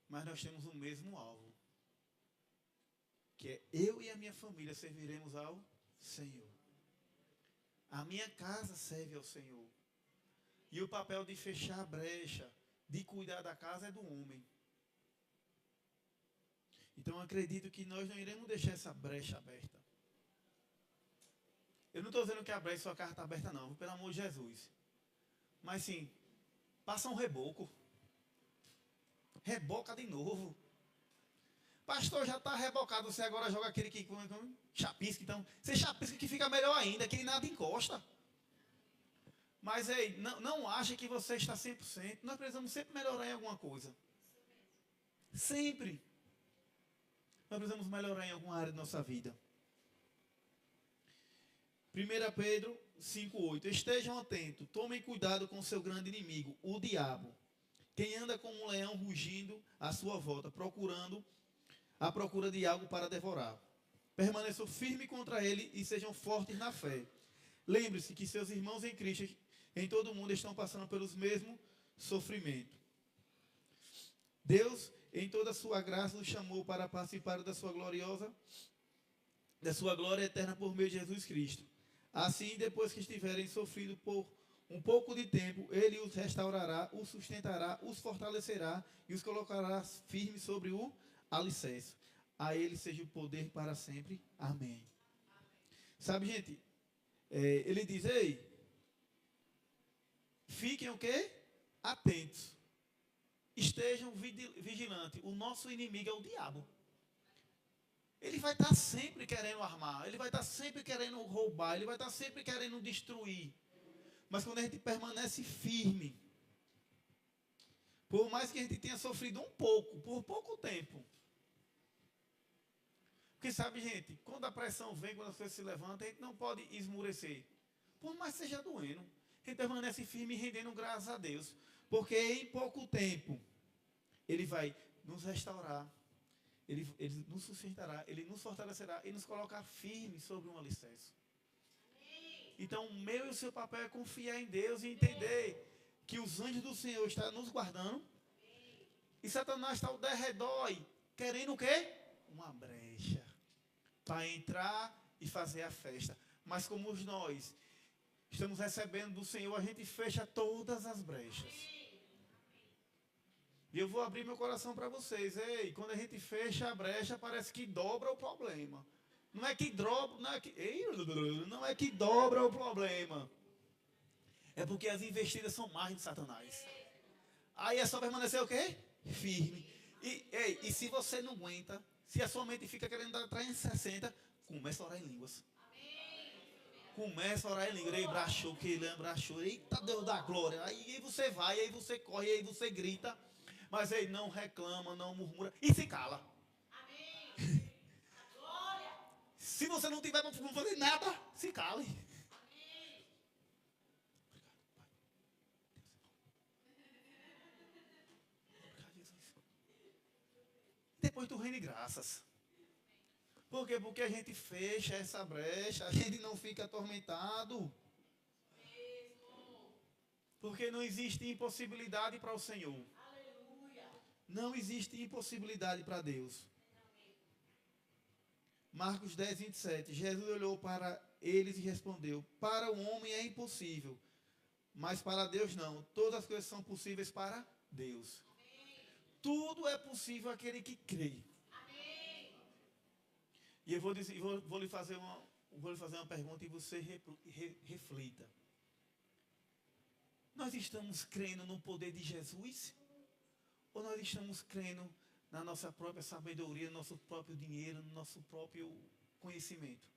Mas nós temos o mesmo alvo. Que é eu e a minha família serviremos ao Senhor. A minha casa serve ao Senhor. E o papel de fechar a brecha, de cuidar da casa é do homem. Então eu acredito que nós não iremos deixar essa brecha aberta. Eu não estou dizendo que a brecha sua casa está aberta não, pelo amor de Jesus. Mas sim, passa um reboco. Reboca de novo. Pastor, já está rebocado, você agora joga aquele que chapisca, então. Você chapisca que fica melhor ainda, que nada encosta. Mas, ei, não ache que você está 100%. Nós precisamos sempre melhorar em alguma coisa. Sempre. Nós precisamos melhorar em alguma área da nossa vida. 1 Pedro 5,8. Estejam atentos, tomem cuidado com o seu grande inimigo, o diabo. Quem anda como um leão rugindo à sua volta, à procura de algo para devorar. Permaneçam firmes contra ele e sejam fortes na fé. Lembre-se que seus irmãos em Cristo, em todo o mundo, estão passando pelos mesmos sofrimentos. Deus, em toda a sua graça, os chamou para participar da sua glória eterna por meio de Jesus Cristo. Assim, depois que estiverem sofrido por um pouco de tempo, Ele os restaurará, os sustentará, os fortalecerá e os colocará firmes sobre o alicerce. A Ele seja o poder para sempre. Amém. Sabe, gente, ele diz, ei, fiquem o quê? Atentos. Estejam vigilantes. O nosso inimigo é o diabo. Ele vai estar sempre querendo armar, ele vai estar sempre querendo roubar, ele vai estar sempre querendo destruir. Mas quando a gente permanece firme, por mais que a gente tenha sofrido um pouco, por pouco tempo. Porque sabe, gente, quando a pressão vem, quando as coisas se levantam, a gente não pode esmurecer. Por mais que seja doendo, a gente permanece firme e rendendo graças a Deus. Porque em pouco tempo, Ele vai nos restaurar. Ele nos sustentará, Ele nos fortalecerá e nos colocar firmes sobre um alicerce. Então, o meu e o seu papel é confiar em Deus e entender que os anjos do Senhor estão nos guardando. E Satanás está ao derredor, querendo o quê? Uma brecha para entrar e fazer a festa. Mas como nós estamos recebendo do Senhor, a gente fecha todas as brechas. E eu vou abrir meu coração para vocês. Ei, quando a gente fecha a brecha, parece que dobra o problema. Não é que dobra, não é que dobra o problema. É porque as investidas são mais de Satanás. Aí é só permanecer o quê? Firme. E se você não aguenta, se a sua mente fica querendo dar 360, começa a orar em línguas. Começa a orar em línguas. Ei, brachou, que lembra, brachou. Eita, Deus da glória. Aí você vai, aí você corre, aí você grita. Mas aí não reclama, não murmura e se cala. Amém. Se você não tiver para fazer nada, se cale. Amém. Obrigado, Jesus. Depois tu rende graças. Por quê? Porque a gente fecha essa brecha, a gente não fica atormentado. Porque não existe impossibilidade para o Senhor. Não existe impossibilidade para Deus. Marcos 10, 27. Jesus olhou para eles e respondeu: para o homem é impossível, mas para Deus não. Todas as coisas são possíveis para Deus. Amém. Tudo é possível àquele que crê. Amém. E eu vou lhe fazer uma pergunta e você reflita. Nós estamos crendo no poder de Jesus? Ou nós estamos crendo na nossa própria sabedoria, no nosso próprio dinheiro, no nosso próprio conhecimento?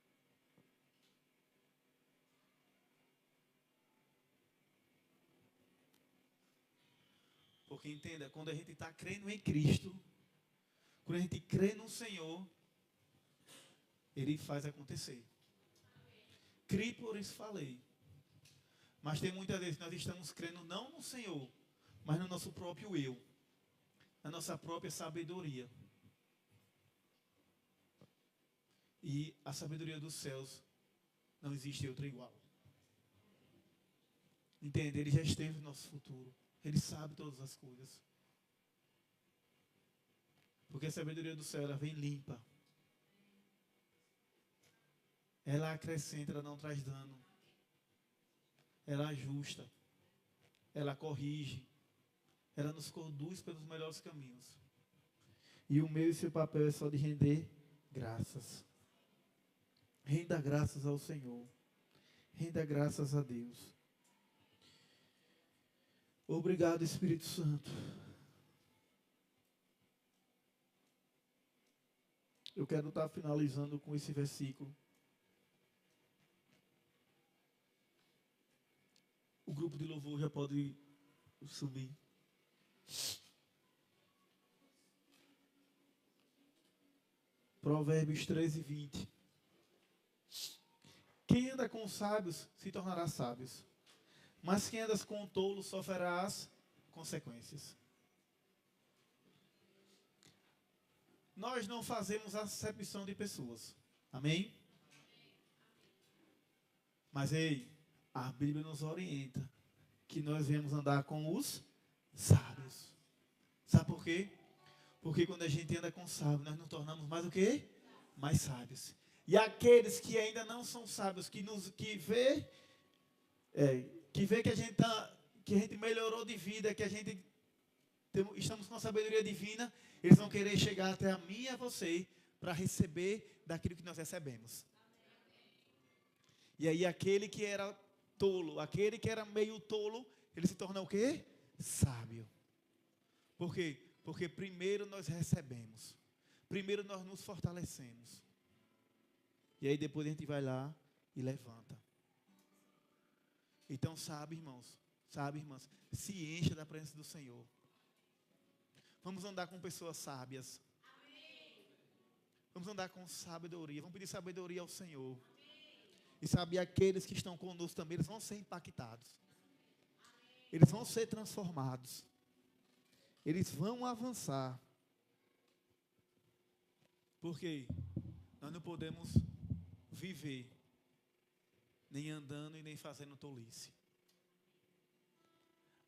Porque entenda, quando a gente está crendo em Cristo, quando a gente crê no Senhor, Ele faz acontecer. Criei, por isso falei. Mas tem muitas vezes que nós estamos crendo não no Senhor, mas no nosso próprio eu. Na nossa própria sabedoria. E a sabedoria dos céus não existe outra igual. Entende? Ele já esteve no nosso futuro. Ele sabe todas as coisas. Porque a sabedoria do céu, ela vem limpa. Ela acrescenta, ela não traz dano. Ela ajusta. Ela corrige. Ela nos conduz pelos melhores caminhos. E o meu e seu papel é só de render graças. Renda graças ao Senhor. Renda graças a Deus. Obrigado, Espírito Santo. Eu quero estar finalizando com esse versículo. O grupo de louvor já pode subir. Provérbios 13:20. Quem anda com os sábios se tornará sábios, mas quem anda com tolos sofrerá as consequências. Nós não fazemos acepção de pessoas. Amém? Mas ei, a Bíblia nos orienta que nós devemos andar com os sábios. Sabe por quê? Porque quando a gente anda com sábios, nós nos tornamos mais o quê? Mais sábios. E aqueles que ainda não são sábios, que vê que a gente melhorou de vida, que a gente estamos com sabedoria divina, eles vão querer chegar até a mim e a você para receber daquilo que nós recebemos. E aí aquele que era tolo, aquele que era meio tolo, ele se torna o quê? Sábio. Por quê? Porque primeiro nós recebemos. Primeiro nós nos fortalecemos. E aí depois a gente vai lá e levanta. Então sabe, irmãos, irmãs, se encha da presença do Senhor. Vamos andar com pessoas sábias. Vamos andar com sabedoria. Vamos pedir sabedoria ao Senhor. E sabe, aqueles que estão conosco também, eles vão ser impactados. Eles vão ser transformados. Eles vão avançar. Porque nós não podemos viver nem andando e nem fazendo tolice.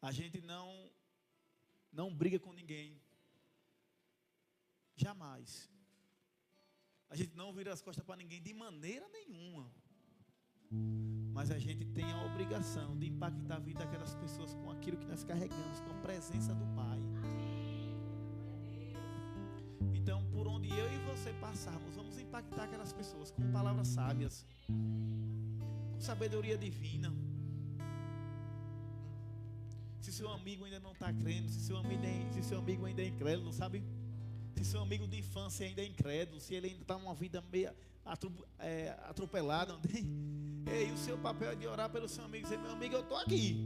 A gente não briga com ninguém. Jamais. A gente não vira as costas para ninguém de maneira nenhuma. Mas a gente tem a obrigação de impactar a vida daquelas pessoas com aquilo que nós carregamos, com a presença do Pai. Então, por onde eu e você passarmos, vamos impactar aquelas pessoas com palavras sábias, com sabedoria divina. Se seu amigo ainda não está crendo, se seu amigo ainda é incrédulo, sabe? Se seu amigo de infância ainda é incrédulo, se ele ainda está numa vida meio atropelada, ei, o seu papel é de orar pelo seu amigo e dizer: meu amigo, eu estou aqui.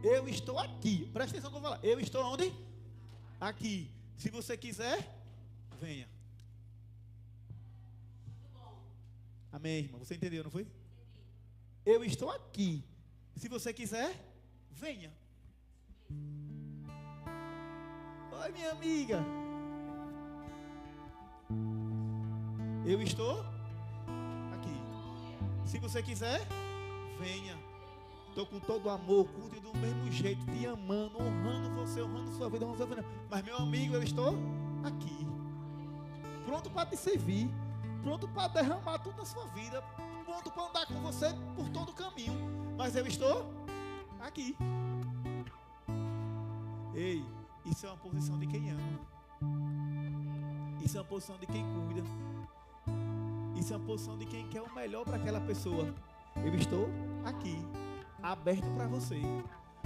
Eu estou aqui. Presta atenção que eu vou falar. Eu estou onde? Aqui. Se você quiser, venha. Amém, irmã? Você entendeu, não foi? Eu estou aqui. Se você quiser, venha. Oi, minha amiga. Eu estou aqui. Se você quiser, venha. Estou com todo amor, cuide do mesmo jeito, te amando, honrando você, honrando sua vida, honrando sua vida. Mas, meu amigo, eu estou aqui. Pronto para te servir. Pronto para derramar tudo na sua vida. Pronto para andar com você por todo o caminho. Mas eu estou aqui. Ei, isso é uma posição de quem ama. Isso é uma posição de quem cuida. Isso é uma posição de quem quer o melhor para aquela pessoa. Eu estou aqui, aberto para você.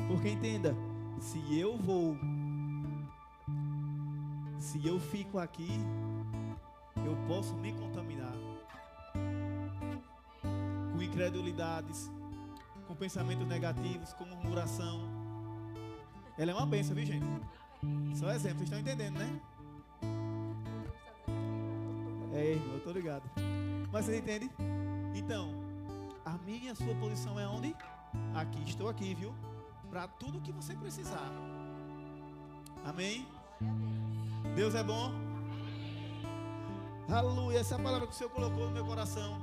Porque entenda, se eu fico aqui, eu posso me contaminar com incredulidades, com pensamentos negativos, com murmuração. Ela é uma bênção, viu, gente? Só exemplo, vocês estão entendendo, né? É, irmão, eu estou ligado. Mas vocês entendem? Então, a minha e a sua posição é onde? Aqui, estou aqui, viu? Para tudo que você precisar. Amém? Deus é bom? Aleluia, essa é a palavra que o Senhor colocou no meu coração.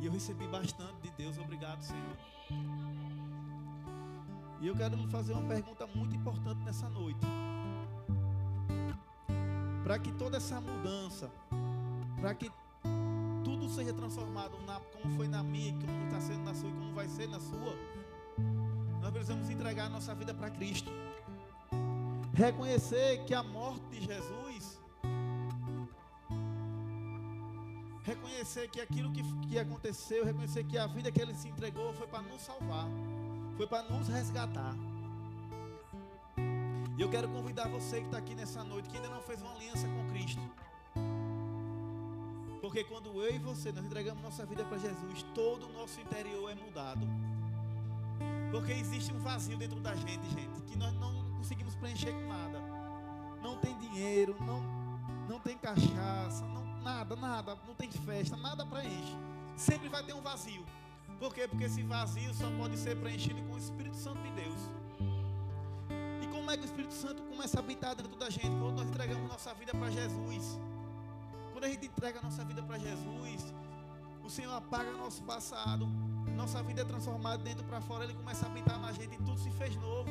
E eu recebi bastante de Deus, obrigado, Senhor. E eu quero fazer uma pergunta muito importante nessa noite. Para que toda essa mudança, para que tudo seja transformado como foi na minha, como está sendo na sua e como vai ser na sua, nós precisamos entregar a nossa vida para Cristo. Reconhecer que a morte de Jesus, reconhecer que aquilo que aconteceu, reconhecer que a vida que Ele se entregou foi para nos salvar, foi para nos resgatar. E eu quero convidar você que está aqui nessa noite, que ainda não fez uma aliança com Cristo. Porque quando eu e você, nós entregamos nossa vida para Jesus, todo o nosso interior é mudado. Porque existe um vazio dentro da gente, que nós não conseguimos preencher com nada. Não tem dinheiro, não tem cachaça, nada, não tem festa, nada preenche. Sempre vai ter um vazio. Por quê? Porque esse vazio só pode ser preenchido com o Espírito Santo de Deus. E como é que o Espírito Santo começa a habitar dentro da gente? Quando nós entregamos nossa vida para Jesus. Quando a gente entrega a nossa vida para Jesus, o Senhor apaga nosso passado, nossa vida é transformada dentro para fora, Ele começa a habitar na gente e tudo se fez novo.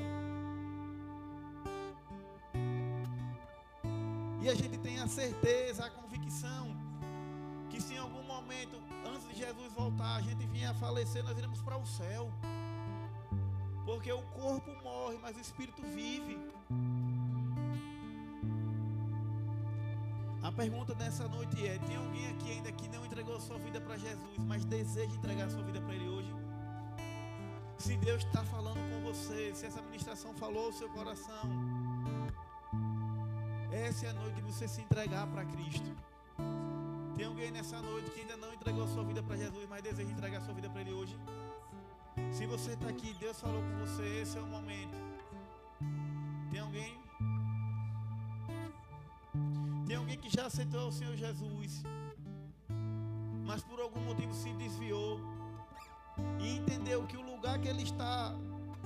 E a gente tem a certeza, a convicção, que se em algum momento, antes de Jesus voltar, a gente vier a falecer, nós iremos para o céu. Porque o corpo morre, mas o Espírito vive. A pergunta dessa noite é: tem alguém aqui ainda que não entregou a sua vida para Jesus, mas deseja entregar a sua vida para Ele hoje? Se Deus está falando com você, se essa ministração falou ao seu coração, essa é a noite de você se entregar para Cristo. Tem alguém nessa noite que ainda não entregou a sua vida para Jesus, mas deseja entregar a sua vida para Ele hoje? Se você está aqui, Deus falou com você, esse é o momento. Tem alguém? Tem alguém que já aceitou o Senhor Jesus, mas por algum motivo se desviou e entendeu que o lugar que ele está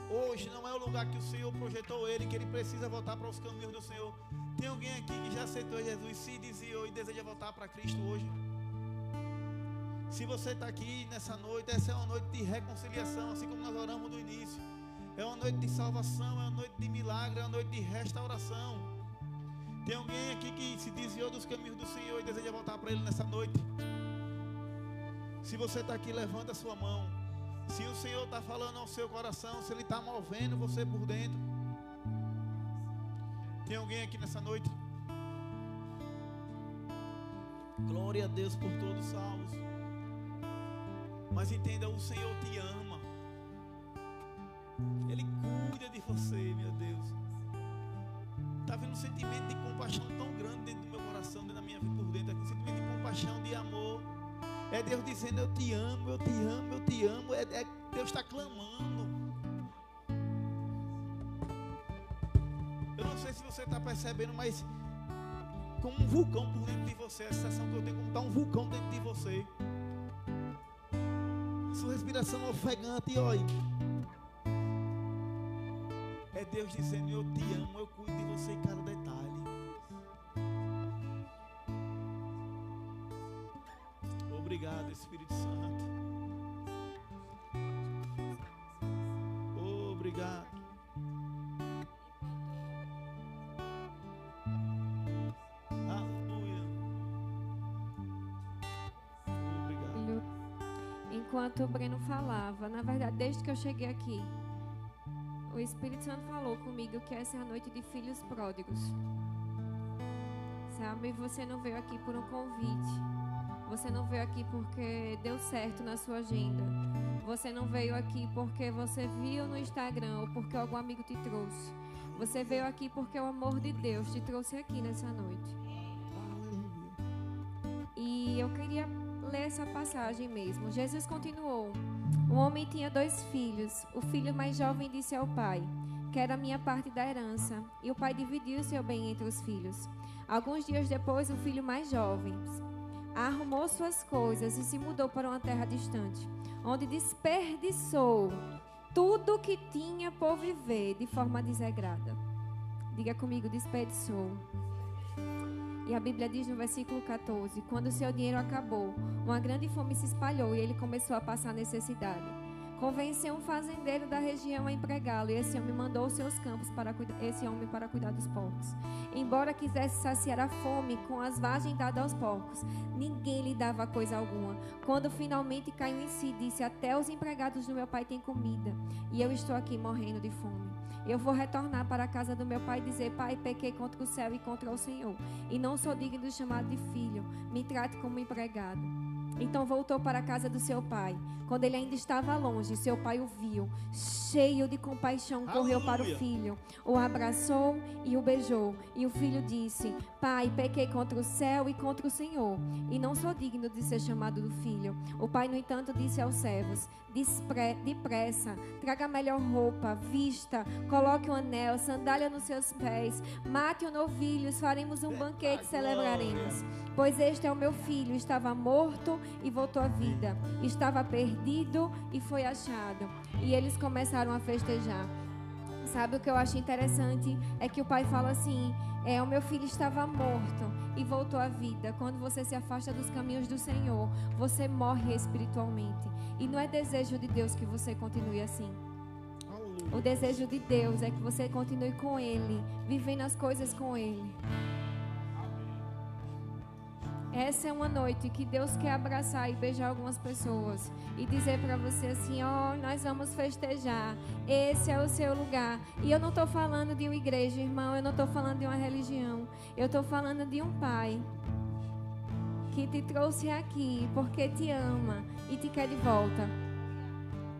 hoje não é o lugar que o Senhor projetou ele, que ele precisa voltar para os caminhos do Senhor. Tem alguém aqui que já aceitou Jesus, se desviou e deseja voltar para Cristo hoje? Se você está aqui nessa noite, essa é uma noite de reconciliação, assim como nós oramos no início. É uma noite de salvação, é uma noite de milagre, é uma noite de restauração. Tem alguém aqui que se desviou dos caminhos do Senhor e deseja voltar para Ele nessa noite? Se você está aqui, levanta a sua mão. Se o Senhor está falando ao seu coração, se Ele está movendo você por dentro. Tem alguém aqui nessa noite? Glória a Deus por todos salvos. Mas entenda, o Senhor te ama. Ele cuida de você, meu Deus. Está vendo um sentimento de compaixão tão grande dentro do meu coração, dentro da minha vida por dentro. Um sentimento de compaixão, de amor. É Deus dizendo: eu te amo, eu te amo, eu te amo. Deus está clamando. Eu não sei se você está percebendo, mas como um vulcão por dentro de você, a sensação que eu tenho como está um vulcão dentro de você. Sua respiração ofegante, e olha. É Deus dizendo: eu te amo, eu cuido de você em cada detalhe. Obrigado, Espírito Santo. Obrigado. Aleluia. Obrigado. Enquanto o Breno falava, na verdade, desde que eu cheguei aqui, o Espírito Santo falou comigo que essa é a noite de filhos pródigos. Sabe, você não veio aqui por um convite. Você não veio aqui porque deu certo na sua agenda. Você não veio aqui porque você viu no Instagram ou porque algum amigo te trouxe. Você veio aqui porque o amor de Deus te trouxe aqui nessa noite. E eu queria ler essa passagem mesmo. Jesus continuou: um homem tinha 2 filhos. O filho mais jovem disse ao pai: quero a minha parte da herança. E o pai dividiu o seu bem entre os filhos. Alguns dias depois, o filho mais jovem arrumou suas coisas e se mudou para uma terra distante, onde desperdiçou tudo que tinha por viver de forma desregrada. Diga comigo: desperdiçou. E a Bíblia diz no versículo 14: quando seu dinheiro acabou, uma grande fome se espalhou e ele começou a passar necessidade. Convenceu um fazendeiro da região a empregá-lo, e esse homem mandou os seus campos para cuidar dos porcos. Embora quisesse saciar a fome com as vagens dadas aos porcos, ninguém lhe dava coisa alguma. Quando finalmente caiu em si, disse: até os empregados do meu pai têm comida, e eu estou aqui morrendo de fome. Eu vou retornar para a casa do meu pai e dizer: pai, pequei contra o céu e contra o Senhor, e não sou digno de chamado de filho. Me trate como empregado. Então voltou para a casa do seu pai. Quando ele ainda estava longe, seu pai o viu, cheio de compaixão, correu para o filho, o abraçou e o beijou. E o filho disse: Pai, pequei contra o céu e contra o Senhor, e não sou digno de ser chamado do filho. O pai, no entanto, disse aos servos: Depressa, traga a melhor roupa, vista, coloque um anel, sandália nos seus pés, mate um novilho, faremos um banquete e celebraremos. Pois este é o meu filho, estava morto e voltou à vida, estava perdido e foi achado. E eles começaram a festejar. Sabe o que eu acho interessante? É que o pai fala assim: o meu filho estava morto e voltou à vida. Quando você se afasta dos caminhos do Senhor, você morre espiritualmente. E não é desejo de Deus que você continue assim. O desejo de Deus é que você continue com Ele, vivendo as coisas com Ele. Essa é uma noite que Deus quer abraçar e beijar algumas pessoas e dizer para você assim: nós vamos festejar, esse é o seu lugar. E eu não estou falando de uma igreja, irmão, eu não estou falando de uma religião, eu estou falando de um pai que te trouxe aqui porque te ama e te quer de volta.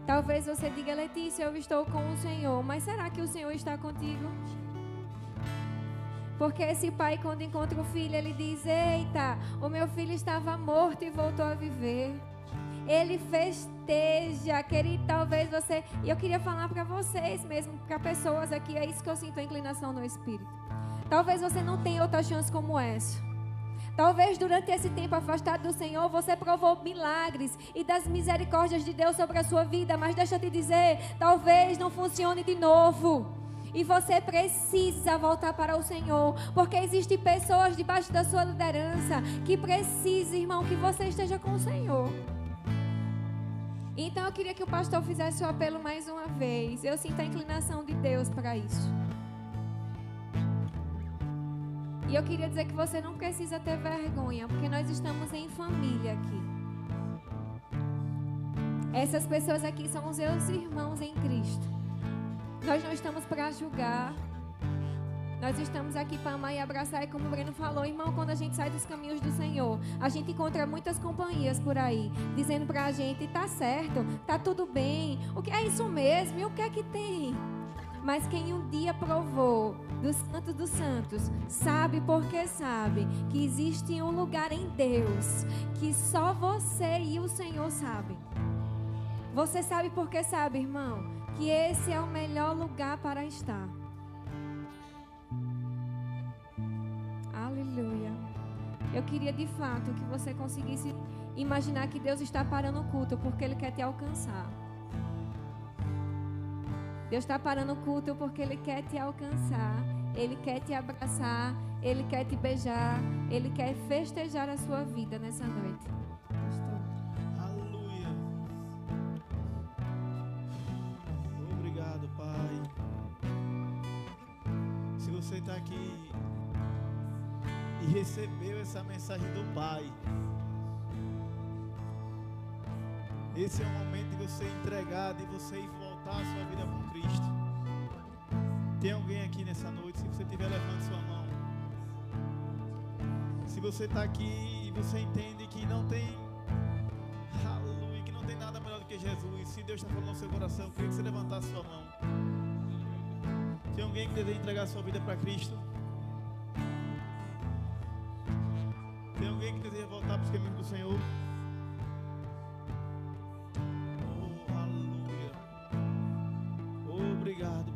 Talvez você diga: Letícia, eu estou com o Senhor, mas será que o Senhor está contigo? Porque esse pai, quando encontra o filho, ele diz: eita, o meu filho estava morto e voltou a viver. Ele festeja, querido. Talvez você... E eu queria falar para vocês mesmo, para pessoas aqui, é isso que eu sinto a inclinação no Espírito. Talvez você não tenha outra chance como essa. Talvez durante esse tempo afastado do Senhor, você provou milagres e das misericórdias de Deus sobre a sua vida. Mas deixa eu te dizer, talvez não funcione de novo. E você precisa voltar para o Senhor, porque existem pessoas debaixo da sua liderança que precisam, irmão, que você esteja com o Senhor. Então eu queria que o pastor fizesse o apelo mais uma vez. Eu sinto a inclinação de Deus para isso. E eu queria dizer que você não precisa ter vergonha, porque nós estamos em família aqui. Essas pessoas aqui são os seus irmãos em Cristo. Nós não estamos para julgar. Nós estamos aqui para amar e abraçar. E como o Breno falou, irmão, quando a gente sai dos caminhos do Senhor, a gente encontra muitas companhias por aí, dizendo para a gente: tá certo, tá tudo bem, o que é isso mesmo, e o que é que tem? Mas quem um dia provou do Santo dos Santos, sabe porque sabe que existe um lugar em Deus que só você e o Senhor sabem. Você sabe porque sabe, irmão, que esse é o melhor lugar para estar. Aleluia. Eu queria de fato que você conseguisse imaginar que Deus está parando o culto porque Ele quer te alcançar. Deus está parando o culto porque Ele quer te alcançar. Ele quer te abraçar. Ele quer te beijar. Ele quer festejar a sua vida nessa noite. Você está aqui e recebeu essa mensagem do Pai. Esse é o momento de você entregar, de você ir voltar a sua vida com Cristo. Tem alguém aqui nessa noite? Se você estiver levando sua mão. Se você está aqui e você entende que não tem, aleluia, que não tem nada melhor do que Jesus. Se Deus está falando no seu coração, eu queria que você levantasse sua mão. Tem alguém que deseja entregar sua vida para Cristo? Tem alguém que deseja voltar para os caminhos do Senhor? Oh, aleluia. Oh, obrigado,